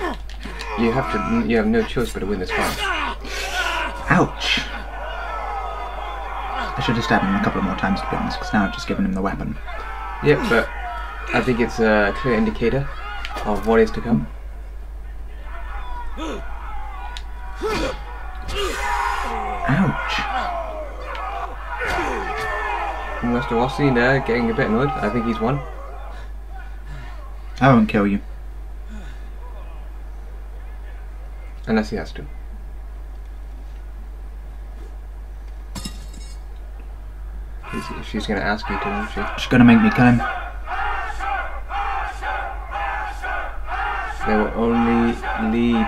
you have no choice but to win this fight. Ouch! I should have stabbed him a couple more times to be honest, because now I've just given him the weapon. Yep, but I think it's a clear indicator of what is to come. Ouch. Mr. Rossi there getting a bit annoyed. I think he's won. I won't kill you. Unless he has to. She's going to ask you to, isn't she? She's going to make me kill him. They will only lead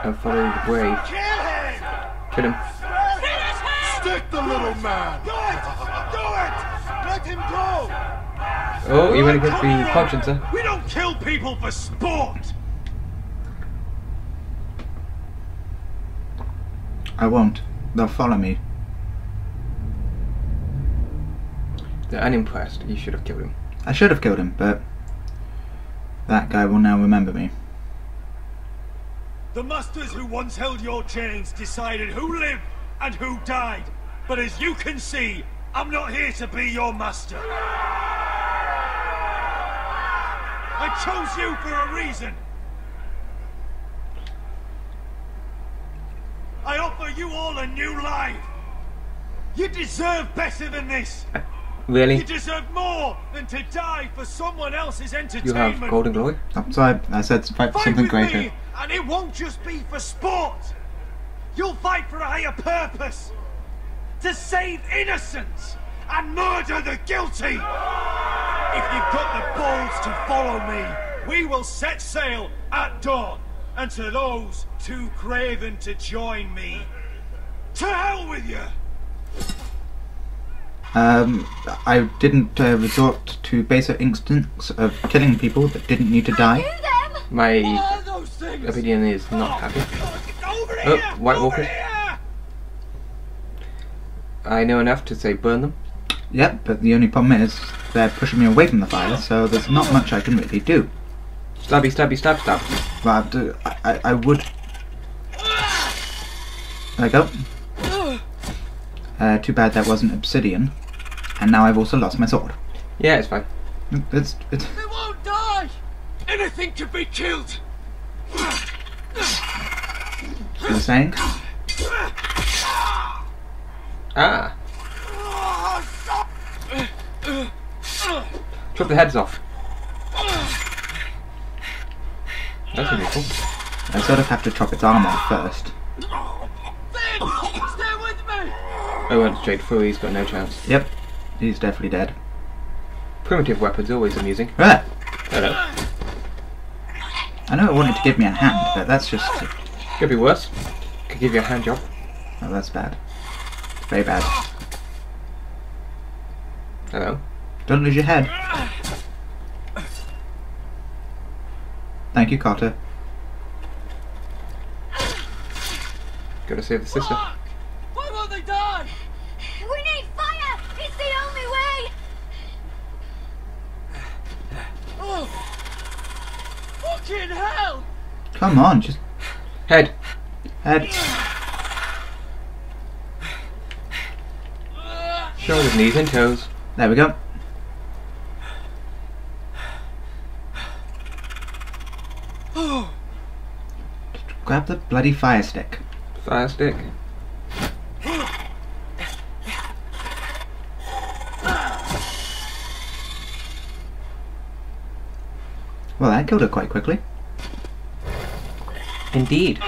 and follow the brave. Kill him. Stick the little man! Do it! Do it! Let him go! Oh, you went against the conscience, sir. We don't kill people for sport! I won't. They'll follow me. They're unimpressed. You should have killed him. I should have killed him, but that guy will now remember me. The masters who once held your chains decided who lived and who died. But as you can see, I'm not here to be your master. I chose you for a reason. I offer you all a new life. You deserve better than this. Really? You deserve more than to die for someone else's entertainment. You have golden glory? I'm sorry, I said fight for something greater. Me, and it won't just be for sport. You'll fight for a higher purpose. To save innocence and murder the guilty. If you've got the balls to follow me, we will set sail at dawn. And to those too craven to join me, to hell with you! I didn't resort to basic instincts of killing people that didn't need to die. My opinion is not happy. Oh, White Walkers. I know enough to say burn them. Yep, but the only problem is they're pushing me away from the fire, so there's not much I can really do. Stabby, stabby, stab, stab. But I would... There we go. Too bad that wasn't obsidian. And now I've also lost my sword. Yeah, it's fine. It's... They won't die! Anything can be killed! You're saying? Ah! Chop the heads off. That's gonna be cool. I sort of have to chop its arm off first. Stay with me! I went straight through, he's got no chance. Yep, he's definitely dead. Primitive weapons, always amusing. Ah! Hello. I know it wanted to give me a hand, but that's just... Could be worse. Could give you a hand job. Oh, that's bad. Very bad. Hello. Don't lose your head. Thank you, Carter. Gotta save the sister. Why won't they die? We need fire! It's the only way! Oh! Fucking hell! Come on, just... Head! Head. Shoulders, knees and toes. There we go. Just grab the bloody fire stick. Fire stick. Well, that killed her quite quickly. Indeed.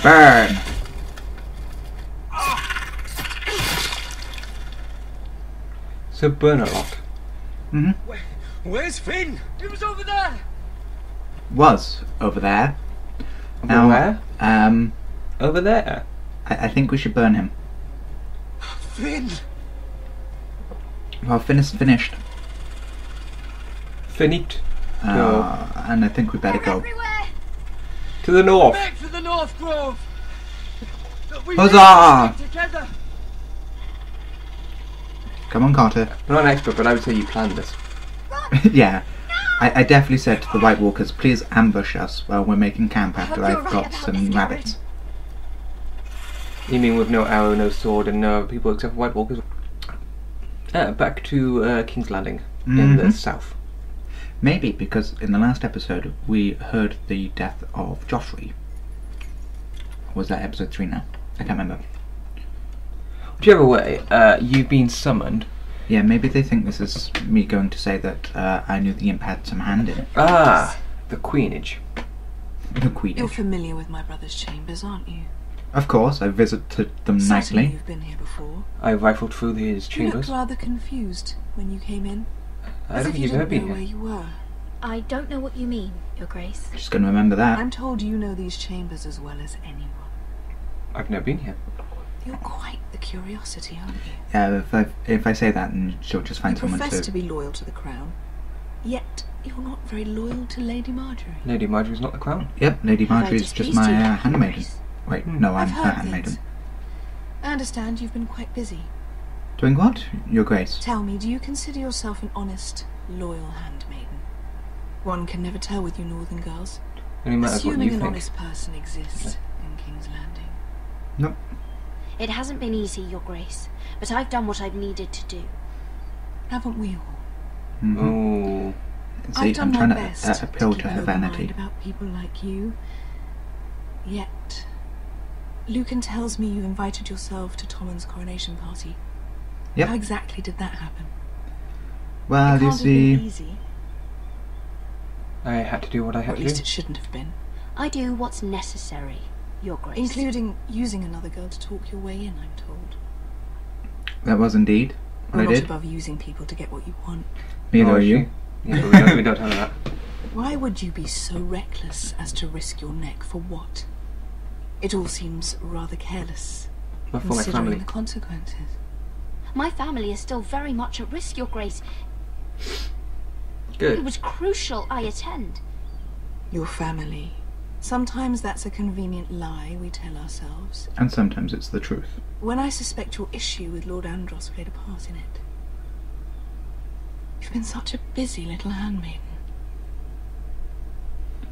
Burn! So burn a lot. Mm-hmm. Where's Finn? He was over there! Was over there. Over Now, where? Over there. I think we should burn him. Finn! Well, Finn is finished. Finite. Go. And I think we better go. To the north. Back to the North Grove! We Huzzah! stay together! Come on, Carter. I'm not an expert, but I would say you planned this. Yeah. I definitely said to the White Walkers, please ambush us while we're making camp after I've got some rabbits. You mean with no arrow, no sword, and no people except for White Walkers? Back to King's Landing in the south. Maybe because in the last episode we heard the death of Joffrey. Or was that episode 3 now? I can't remember. Whichever way, you've been summoned. Yeah, maybe they think this is me going to say that I knew the imp had some hand in it. Ah, the Queenage. The Queenage. You're familiar with my brother's chambers, aren't you? Of course, I visited them Certainly nightly. You've been here before. I rifled through his You chambers. looked rather confused when you came in. I As don't if think you you've ever didn't been know where here. you were. I don't know what you mean, Your Grace. Just going to remember that. I'm told you know these chambers as well as anyone. I've never been here. You're quite the curiosity, aren't you? Yeah, if I say that, then she'll just find You someone profess to... to be loyal to the crown, yet you're not very loyal to Lady Marjorie. Lady Marjorie's not the crown. Yep, Lady Have I Marjorie's just displeased my you, Your handmaiden. Grace? Wait, no, I'm I've her heard handmaiden. things. I understand you've been quite busy. Doing what? Your Grace. Tell me, do you consider yourself an honest, loyal handmaiden? One can never tell with you northern girls. Only matters what Assuming you an think. honest person exists in King's Landing. Nope. It hasn't been easy, Your Grace, but I've done what I've needed to do. Haven't we all? Oh. See, I've done I'm trying my to best appeal keep to an her open mind vanity. about people like you. Yet, Lucan tells me you invited yourself to Tommen's coronation party. Yep. How exactly did that happen? Well, it you can't have been see... easy, I had to do what I or had at to least do. it shouldn't have been. I do what's necessary, Your Grace. Including using another girl to talk your way in, I'm told. That was indeed We're what I not did. above using people to get what you want. Neither Oh, are is you. she? Yeah, but we don't tell her that. Why would you be so reckless as to risk your neck for what? It all seems rather careless, But for my considering family. the consequences. My family is still very much at risk, Your Grace. It Good. was crucial I attend. Your family. Sometimes that's a convenient lie we tell ourselves. And sometimes it's the truth. When I suspect your issue with Lord Andros played a part in it. You've been such a busy little handmaiden.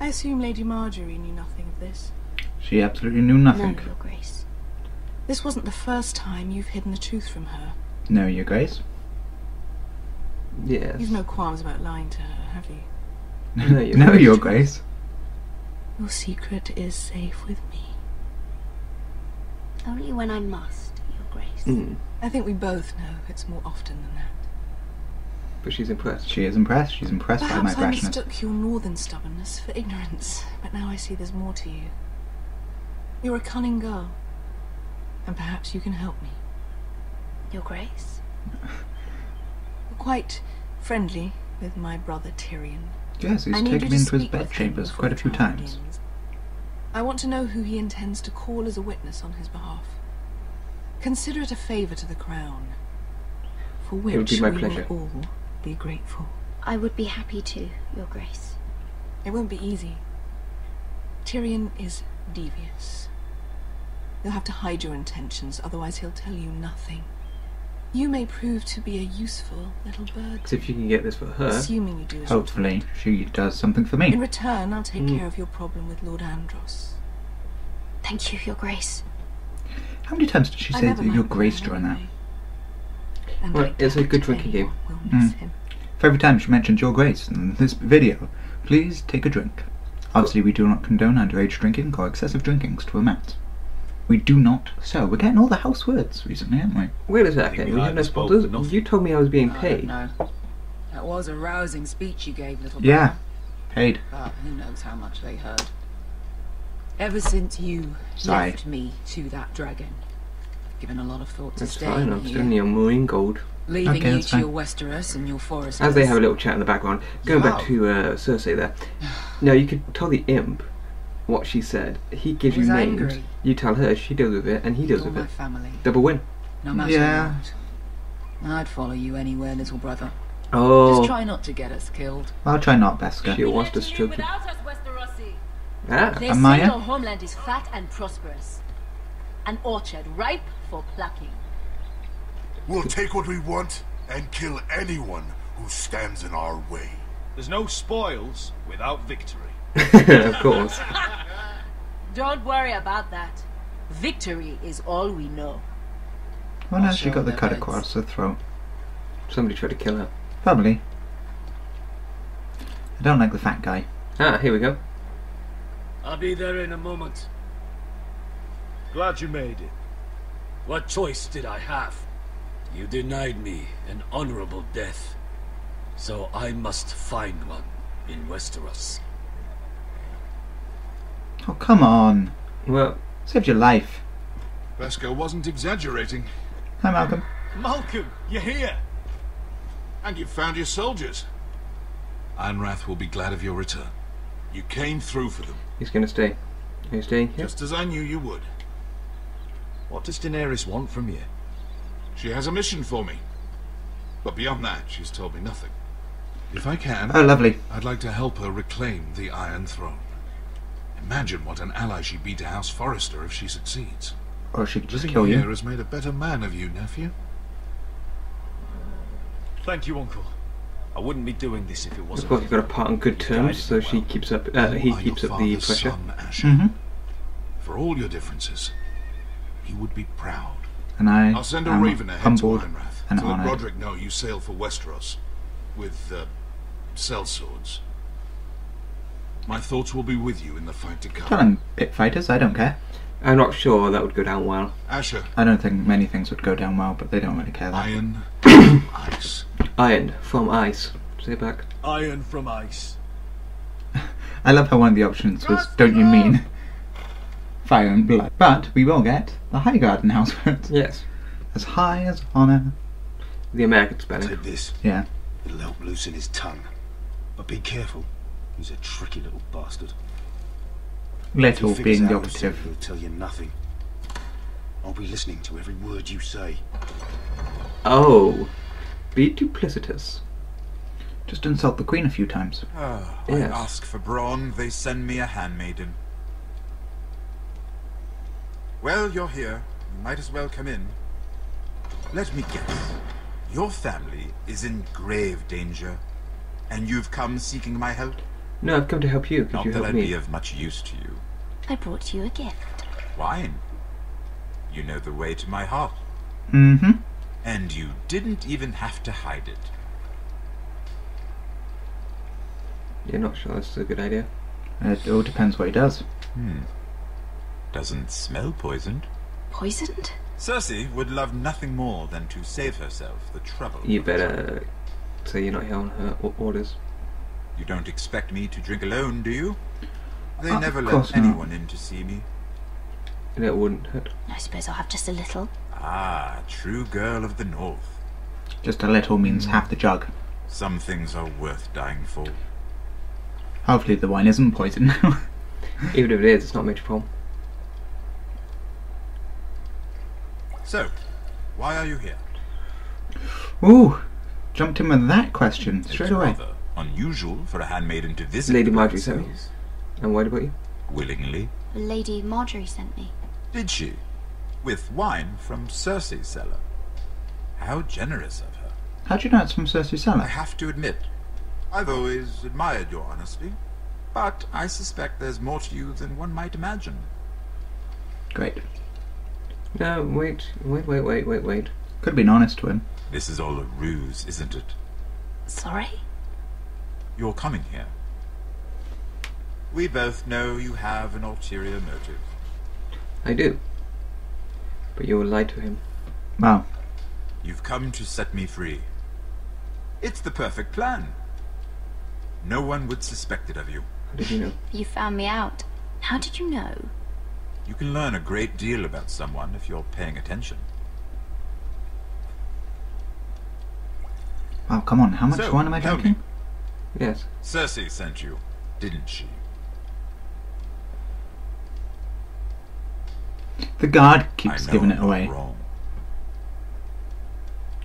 I assume Lady Marjorie knew nothing of this. She absolutely knew nothing. No, Your Grace. This wasn't the first time you've hidden the truth from her. No, Your Grace. Yes. You've no qualms about lying to her, have you? No, Your No, Grace. Your Grace. Your secret is safe with me. Only when I must, Your Grace. Mm. I think we both know it's more often than that. But she's impressed. She is impressed. She's impressed by my Perhaps I brashness. mistook your northern stubbornness for ignorance, but now I see there's more to you. You're a cunning girl, and perhaps you can help me. Your Grace? You're quite friendly with my brother Tyrion. Yes, he's I need taken you me to into his speak with him bedchambers before quite a the few trial times. begins. I want to know who he intends to call as a witness on his behalf. Consider it a favour to the crown, for It would which be my we pleasure. will all be grateful. I would be happy to, Your Grace. It won't be easy. Tyrion is devious. You'll have to hide your intentions, otherwise he'll tell you nothing. You may prove to be a useful little bird. So if you can get this for her. Assuming you do as you're Hopefully, she does something for told. me. In return, I'll take care of your problem with Lord Andros. Thank you, Your Grace. How many times did she I say never that Your mind Grace that during that? anyway. And Well, I it's a doubt good drinking game. anyone will miss him. For every time she mentions Your Grace in this video, please take a drink. Obviously, we do not condone underage drinking or excessive drinkings to amounts. We do not. So, we're getting all the house words recently, aren't we? Wait a I think second. we We have like no this both sponsors. enough. You told me I was being I don't paid. know. That was a rousing speech you gave, little Yeah. brother. Paid. But who knows how much they heard. Ever since you Sorry. left me to that dragon, I've given a lot of thought to That's staying fine. I'm here. still in your Marine gold. Leaving Okay, you that's to fine. your Westeros and your Forresters. As they have a little chat in the background. Going back Wow. to Cersei there. No, you could tell the imp what she said. He gives I you was names. angry. You tell her, she deals with it, and he deals You're with my it. family. Double win. No matter Yeah. what. I'd follow you anywhere, little brother. Oh, Just try not to get us killed. I'll try not, Beska. she wants to stroke you. Without us, Westerosi. Ah, They Amaya? say your homeland is fat and prosperous. An orchard ripe for plucking. We'll take what we want and kill anyone who stands in our way. There's no spoils without victory. of course. Don't worry about that. Victory is all we know. Well, no, I'll she show got the their cut beds. across her throat. Somebody tried to kill her. Probably. I don't like the fat guy. Ah, here we go. I'll be there in a moment. Glad you made it. What choice did I have? You denied me an honorable death, so I must find one in Westeros. Oh, come on. Well, saved your life. Beskar wasn't exaggerating. Hi, Malcolm. Malcolm, you're here. And you've found your soldiers. Ironrath will be glad of your return. You came through for them. he's going to stay. Are you staying here? Just as I knew you would. What does Daenerys want from you? She has a mission for me. But beyond that, she's told me nothing. If I can, Oh, lovely. I'd like to help her reclaim the Iron Throne. Imagine what an ally she'd be to House Forrester if she succeeds. Or she could just Living kill you. here has made a better man of you, nephew. Thank you, Uncle. I wouldn't be doing this if it Of wasn't. course, you've got to part on good terms, so she keeps up. He keeps up the pressure. Son, Asher. Mm-hmm. For all your differences, he would be proud. And I'll send a am raven ahead to humbled Ironrath and to let honoured. Roderick know you sail for Westeros with sellswords. My thoughts will be with you in the fight to Tell come. him, pit fighters, I don't care. I'm not sure that would go down well. Asher, I don't think many things would go down well, but they don't really care that. iron, ice. Iron from ice. Say it back. Iron from ice. I love how one of the options was, don't you mean fire and blood? But we will get the Highgarden housewords. Yes. As high as honour. The American spelling. Take this. Yeah. It'll help loosen his tongue. But be careful. He's a tricky little bastard. Little If he figures being the out himself, operative. He'll tell you nothing. I'll be listening to every word you say. Oh. Be duplicitous. Just insult the Queen a few times. Ah, Yes. I ask for brawn, they send me a handmaiden. Well, you're here. You might as well come in. Let me guess. Your family is in grave danger, and you've come seeking my help? No, I've come to help you because Not you that helped I'd me. be of much use to you. I brought you a gift. Wine. You know the way to my heart. Mm-hmm. And you didn't even have to hide it. You're not sure this is a good idea. It all depends what he does. Doesn't smell poisoned. Poisoned? Cersei would love nothing more than to save herself the trouble. You better say you're not here on her orders. You don't expect me to drink alone, do you? They Of never course let not. anyone in to see me. That wouldn't hurt. I suppose I'll have just a little. Ah, true girl of the north. Just a little means half the jug. Some things are worth dying for. Hopefully the wine isn't poison. Even if it is, it's not a major problem. So, why are you here? Ooh, jumped in with that question straight It's away. rather unusual for a handmaiden to visit Lady the Marjorie sent me. themselves. And what about you? Willingly. Lady Marjorie sent me. Did she? With wine from Cersei's cellar. How generous of her. How do you know it's from Cersei I Cellar? have to admit, I've always admired your honesty, but I suspect there's more to you than one might imagine. Great. No, wait. Could have been honest to him. This is all a ruse, isn't it? Sorry? You're coming here. We both know you have an ulterior motive. I do. But you will lie to him. Wow. You've come to set me free. It's the perfect plan. No one would suspect it of you. How did you know? You found me out. How did you know? You can learn a great deal about someone if you're paying attention. Wow, come on, how much So, wine am I tell me. drinking? Yes. Cersei sent you, didn't she? The guard I keeps know giving I'm it not away. wrong.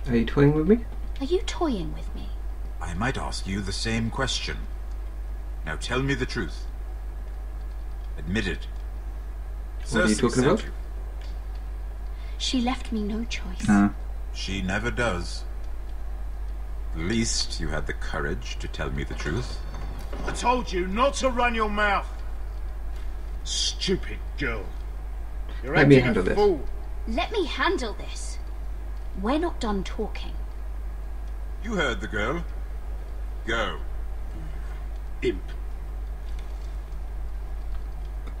Are you toying with me? Are you toying with me? I might ask you the same question. Now tell me the truth. Admit it. What are you Cersei talking sent about? you. She left me no choice. She never does. At least you had the courage to tell me the truth. I told you not to run your mouth. Stupid girl. You're Let me acting handle a this. fool. Let me handle this. We're not done talking. You heard the girl. Go. Imp.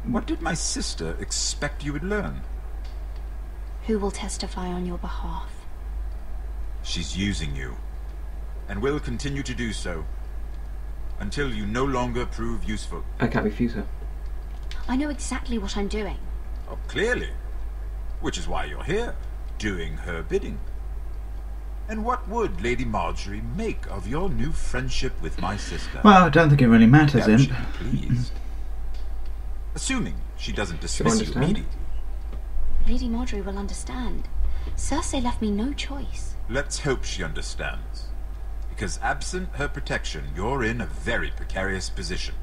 What did my sister expect you would learn? Who will testify on your behalf? She's using you, and will continue to do so, until you no longer prove useful. I can't refuse her. I know exactly what I'm doing. Oh, clearly. Which is why you're here, doing her bidding. And what would Lady Marjorie make of your new friendship with my sister? Well, I don't think it really matters, She'd Imp. be pleased. Assuming she doesn't dismiss you immediately. Lady Marjorie will understand. Cersei left me no choice. Let's hope she understands. Because absent her protection, you're in a very precarious position.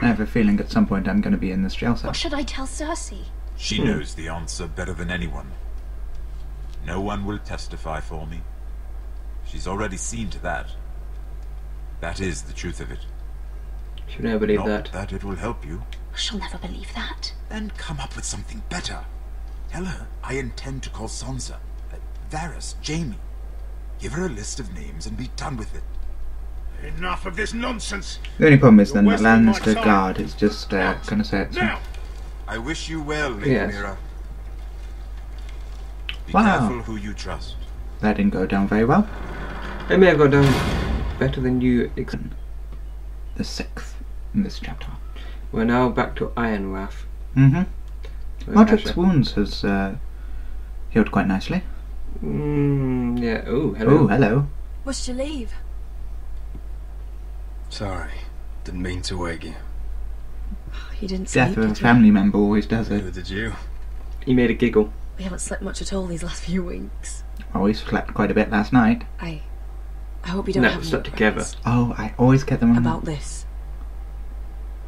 I have a feeling at some point I'm going to be in this jail cell. What should I tell Cersei? She knows the answer better than anyone. No one will testify for me. She's already seen to that. That is the truth of it. She'll never believe Not that it will help you. She'll never believe that. Then come up with something better. Tell her I intend to call Sansa, Varys, Jaime. Give her a list of names and be done with it. Enough of this nonsense. The only problem is then You're the wasting my Lannister time. guard is just going to say it. Now. I wish you well, Lady Yes. Mira. Be Wow. careful who you trust. That didn't go down very well. It may have gone down better than you expected. The 6th in this chapter. We're now back to Ironwrath. Mm-hmm. Roderick's wounds has healed quite nicely. Yeah. Oh, hello. Oh, hello. Must you leave? Sorry, didn't mean to wake you. You didn't sleep, Death of a did you? family member always does it. Neither did you. He made a giggle. We haven't slept much at all these last few weeks. I always slept quite a bit last night. I hope you don't No, have any slept together. plans Oh, I always get them on. about this.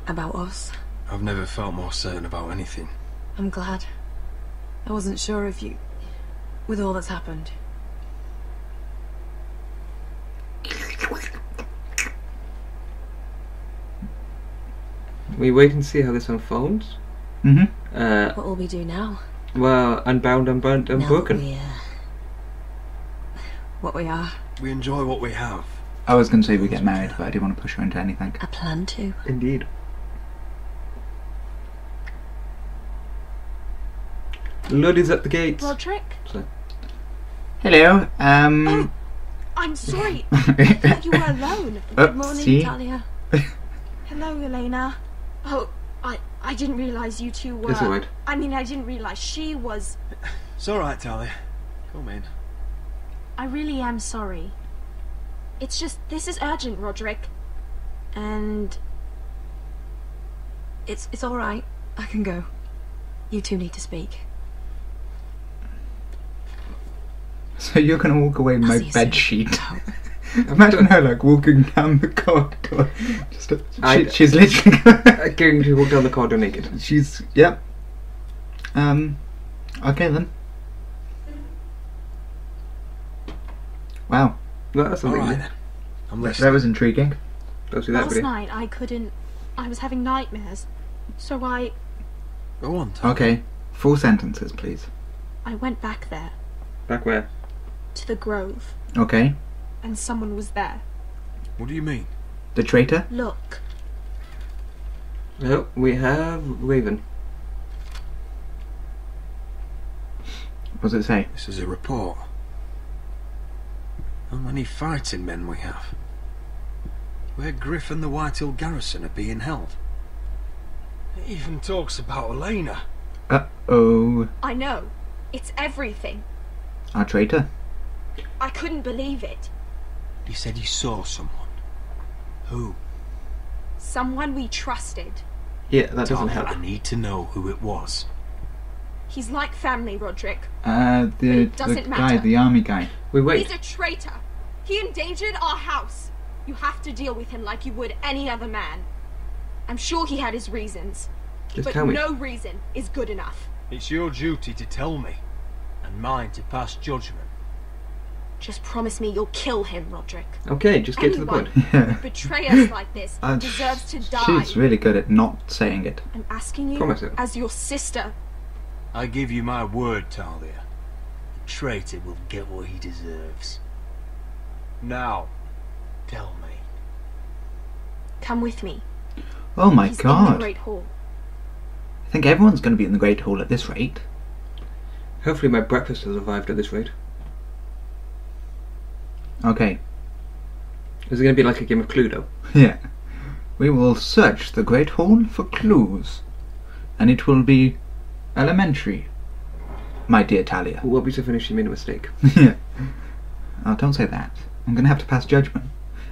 About us. I've never felt more certain about anything. I'm glad. I wasn't sure if you... with all that's happened. We wait and see how this unfolds. Mm-hmm. What will we do now? Well, unbound, unburnt, unbroken. Now what we are. We enjoy what we have. I was going to say we get married, but I didn't want to push her into anything. I plan to. Indeed. Luddy's at the gates. Roderick? So. Hello. Oh, I'm sorry. I thought you were alone. Good morning, Oopsie. Talia. Hello, Elena. Oh, I didn't realise you two were... It's alright. I mean, I didn't realise she was... It's alright, Talia. Come in. I really am sorry. It's just, this is urgent, Roderick. And... It's alright. I can go. You two need to speak. So you're going to walk away in I'll my see you bed soon. sheet. Imagine her like walking down the corridor. She's literally going to walk down the corridor naked. She's yep. Okay then. Wow. Well, that's something. Alright new. then. I'm That listening. was intriguing. Don't see that Last video. night, I was having nightmares. So Go on, Talia. Okay. Full sentences, please. I went back there, Back where? to the grove, Okay. and someone was there. What do you mean? The traitor? Look. No, we have Raven. What does it say? This is a report. How many fighting men we have? Where Griff and the Whitehill garrison are being held. It even talks about Elena. Uh-oh. I know. It's everything. Our traitor? I couldn't believe it. You said you saw someone. Who? Someone we trusted. Yeah, that doesn't Talia, help. I need to know who it was. He's like family, Roderick. The doesn't guy, matter. the army guy. We wait. He's a traitor. He endangered our house. You have to deal with him like you would any other man. I'm sure he had his reasons. Just but tell me. no reason is good enough. It's your duty to tell me, and mine to pass judgment. Just promise me you'll kill him, Roderick. Okay, just get to the Anyone point. who would betray us like this Uh, deserves to die. She's really good at not saying it. I'm asking you Promise it. as your sister. I give you my word, Talia. The traitor will get what he deserves. Now, tell me. Come with me. Oh my He's in the god. Great Hall. I think everyone's going to be in the Great Hall at this rate. Hopefully my breakfast has arrived at this rate. Okay. Is it going to be like a game of Cluedo? Yeah. We will search the Great Hall for clues. And it will be elementary, my dear Talia. What be so finished you made a mistake? Yeah. Oh, don't say that. I'm going to have to pass judgment.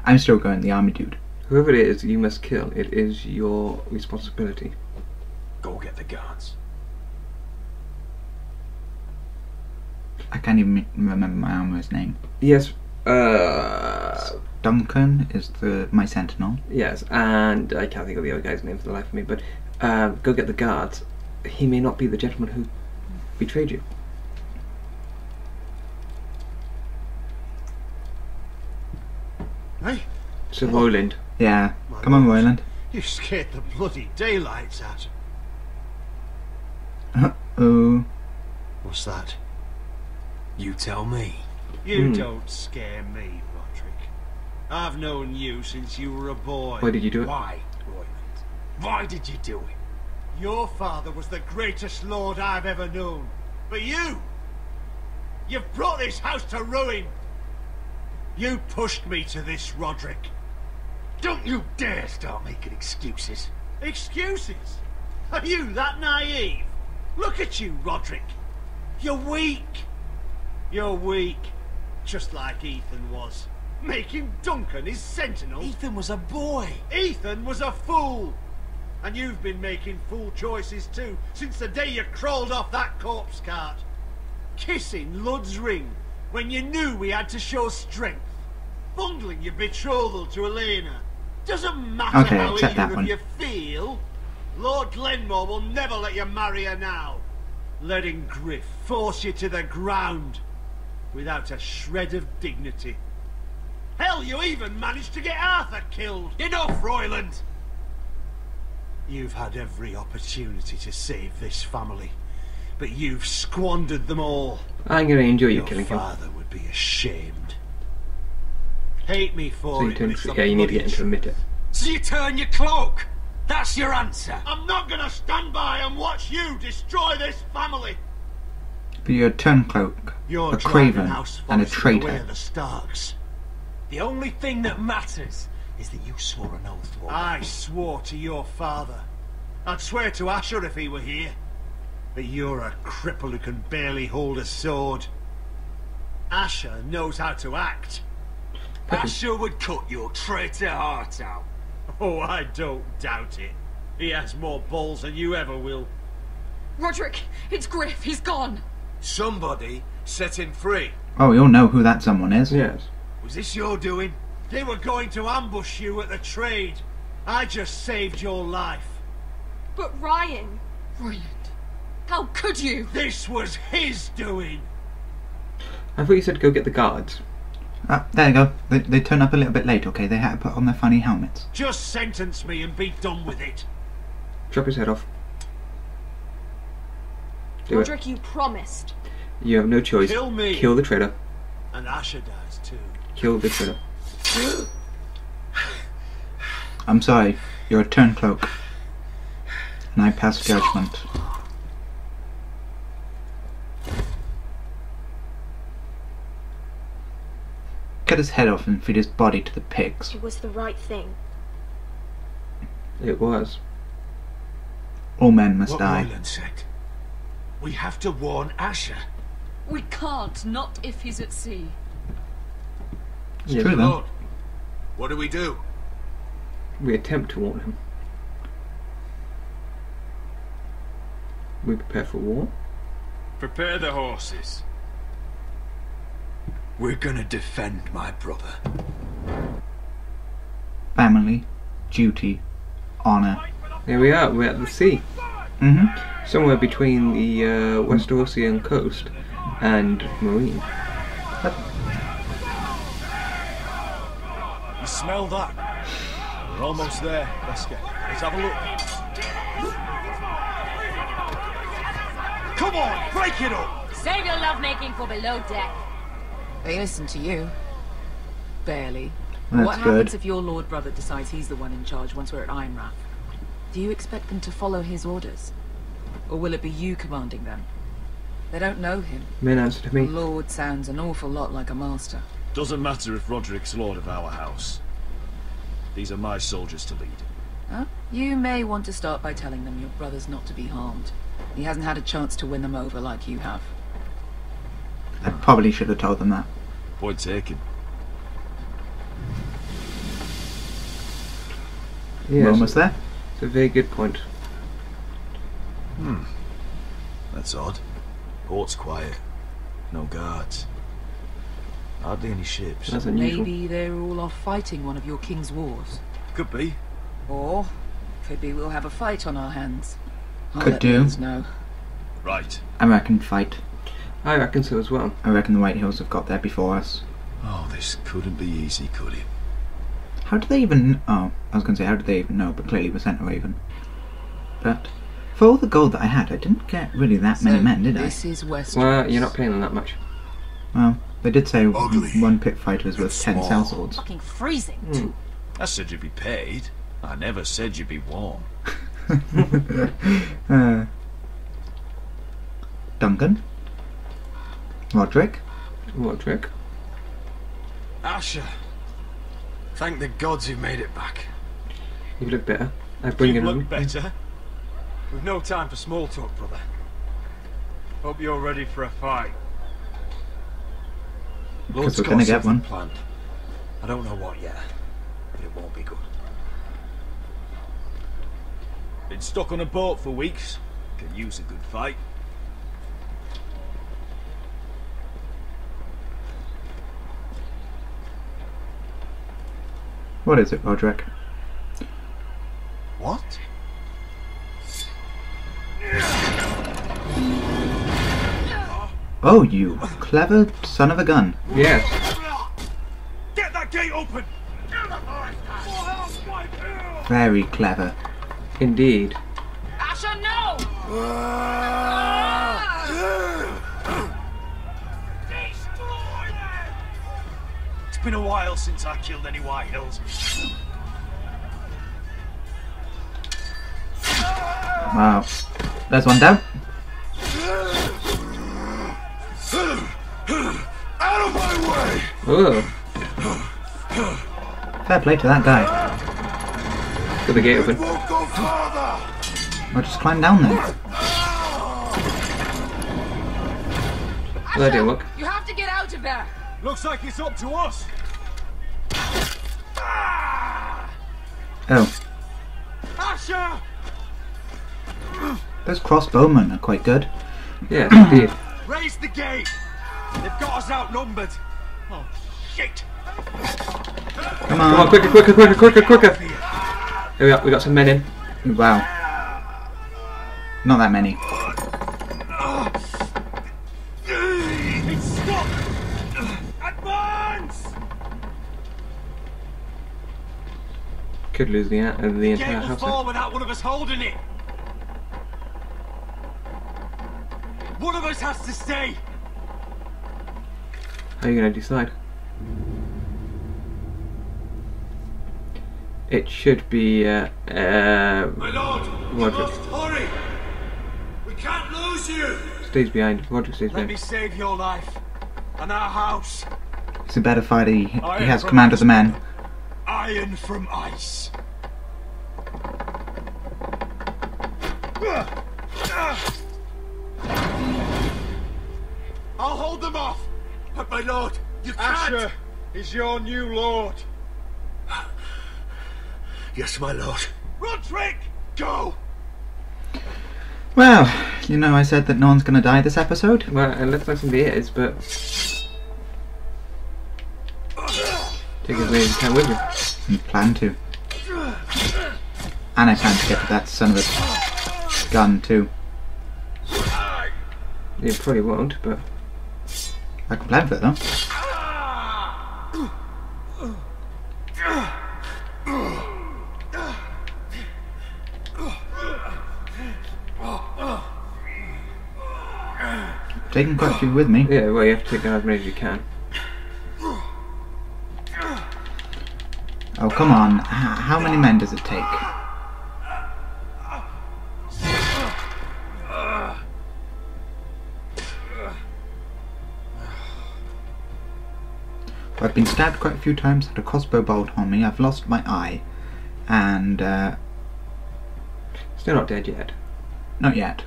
I'm still going the army dude. Whoever it is, you must kill. It is your responsibility. Go get the guards. I can't even remember my armor's name. Yes, Duncan is my sentinel. Yes, and I can't think of the other guy's name for the life of me, but go get the guards. He may not be the gentleman who betrayed you. Hey? Sir Royland. Yeah. My Come on, lord. Royland. You scared the bloody daylights out. Uh-oh. What's that? You tell me. You don't scare me, Roderick. I've known you since you were a boy. Why did you do it? Why, Royland? Why did you do it? Your father was the greatest lord I've ever known. But you've brought this house to ruin. You pushed me to this, Roderick. Don't you dare start making excuses. Excuses? Are you that naive? Look at you, Roderick. You're weak. You're weak. Just like Ethan was. Making Duncan his sentinel. Ethan was a boy. Ethan was a fool. And you've been making fool choices too, since the day you crawled off that corpse cart. Kissing Lud's ring when you knew we had to show strength. Bungling your betrothal to Elena. Doesn't matter Okay, how accept that either of one. you feel. Lord Glenmore will never let you marry her now. Letting Griff force you to the ground without a shred of dignity. Hell, you even managed to get Arthur killed. Enough, Royland! You've had every opportunity to save this family, but you've squandered them all. I'm going to enjoy you Your killing him. father would be ashamed. Hate me for So you it, turn, but it's the yeah, you need to get him to bloody admit it. So you turn your cloak? That's your answer? I'm not gonna stand by and watch you destroy this family. But you're a turncoat, You're a driving craven, House and a Forrester away traitor. of the Starks. The only thing that matters is that you swore an oath to obey. I swore to your father. I'd swear to Asher if he were here. But you're a cripple who can barely hold a sword. Asher knows how to act. Asher would cut your traitor heart out. Oh, I don't doubt it. He has more balls than you ever will. Roderick, it's Griff. He's gone. Somebody set him free. Oh, we all know who that someone is. Yes. Was this your doing? They were going to ambush you at the trade. I just saved your life. But Ryan... Royland, how could you? This was his doing. I thought you said go get the guards. There you go. They turn up a little bit late, okay? They had to put on their funny helmets. Just sentence me and be done with it. Chop his head off. Do Roderick, you promised. it. You have no choice. Kill me. Kill the traitor. And Asher dies too. Kill the traitor. I'm sorry. You're a turncloak. And I pass judgment. Cut his head off and feed his body to the pigs. It was the right thing. It was. All men must What die. Royland said. We have to warn Asher. We can't, not if he's at sea. It's true though. Lord, what do we do? We attempt to warn him. We prepare for war. Prepare the horses. We're gonna defend my brother. Family, duty, honour. Here we are. We're at the sea. Somewhere between the Westerosian coast and Mereen. You smell that? We're almost there. Let's have a look. Come on, break it up! Save your lovemaking for below deck. They listen to you. Barely. That's What good. happens if your lord brother decides he's the one in charge once we're at Ironrath? Do you expect them to follow his orders? Or will it be you commanding them? They don't know him. Main answer to me. Lord sounds an awful lot like a master. Doesn't matter if Roderick's lord of our house. These are my soldiers to lead. Huh? You may want to start by telling them your brother's not to be harmed. He hasn't had a chance to win them over like you have. I probably should have told them that. Point taken. Yeah, We're almost there. It's a very good point. That's odd. Port's quiet. No guards. Hardly any ships. That's unusual. Maybe they're all off fighting one of your king's wars. Could be. Or could be we'll have a fight on our hands. I'll Could let do. Mills know. Right. I reckon fight. I reckon so as well. I reckon the White Hills have got there before us. Oh, this couldn't be easy, could it? How do they even... Oh, I was going to say, how did they even know? But clearly we're sent a raven. But for all the gold that I had, I didn't get really that many men, did I? This is Westeros. Well, you're not paying them that much. Well, they did say Ugly. one pit fighter is worth 10 cell swords. Fucking freezing. I said you'd be paid. I never said you'd be warm. Duncan? Roderick? Roderick? Asher. Thank the gods you've made it back. You look better. I bring You it look on. better. We've no time for small talk, brother. Hope you're ready for a fight. Because we're going to get one. Planned. I don't know what yet, but it won't be good. Been stuck on a boat for weeks. Can use a good fight. What is it, Roderick? What? Oh, you clever son of a gun. Yes. Get that gate open! Very clever. Indeed. Asher, no! It's been a while since I killed any White Hills. Wow. There's one down. Out of my way! Oh. Fair play to that guy. Got the gate open. Won't go farther! I'll just climb down then. Well, that didn't work. You have to get out of there! Looks like it's up to us. Oh. Asher! Those crossbowmen are quite good. Yes, indeed. Raise the gate! They've got us outnumbered. Oh, shit! Come Come on, on. quicker, quicker, quicker, quicker, quicker! Here we are, we got some men in. Wow. Not that many. It's stuck! Advance! Could lose the entire Gate will house. fall without one of us holding it. One of us has to stay. How are you going to decide? It should be, My lord, you Roderick. must hurry! We can't lose you! Stays behind. Roderick stays Let me behind. save your life and our house. It's a better fight. He has command of the men. Iron from ice. I'll hold them off. But my lord, you can't. Asher is your new lord. Yes, my lord. Roderick, go. Well, you know I said that no one's going to die this episode. Well, it looks like somebody is, but... Take as many as you can with you. I plan to. And I plan to get to that son of a gun too. You probably won't, but... I can plan for it though. Taking quite a few with me. Yeah, well, you have to take down as many as you can. Oh, come on. How many men does it take? I've been stabbed quite a few times, had a crossbow bolt on me, I've lost my eye, and still not dead yet. Not yet.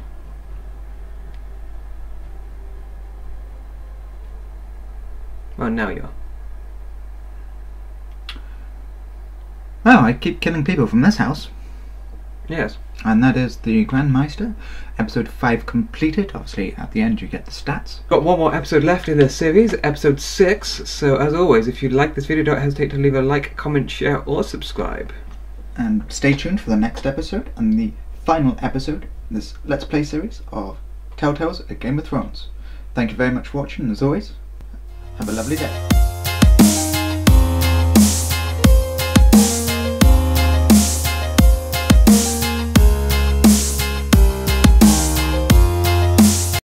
Well, now you are. Oh, I keep killing people from this house. Yes. And that is the Grand Meister. Episode 5 completed. Obviously, at the end you get the stats. Got one more episode left in this series, episode 6. So, as always, if you like this video, don't hesitate to leave a like, comment, share, or subscribe. And stay tuned for the next episode and the final episode in this Let's Play series of Telltale's A Game of Thrones. Thank you very much for watching, and as always, have a lovely day.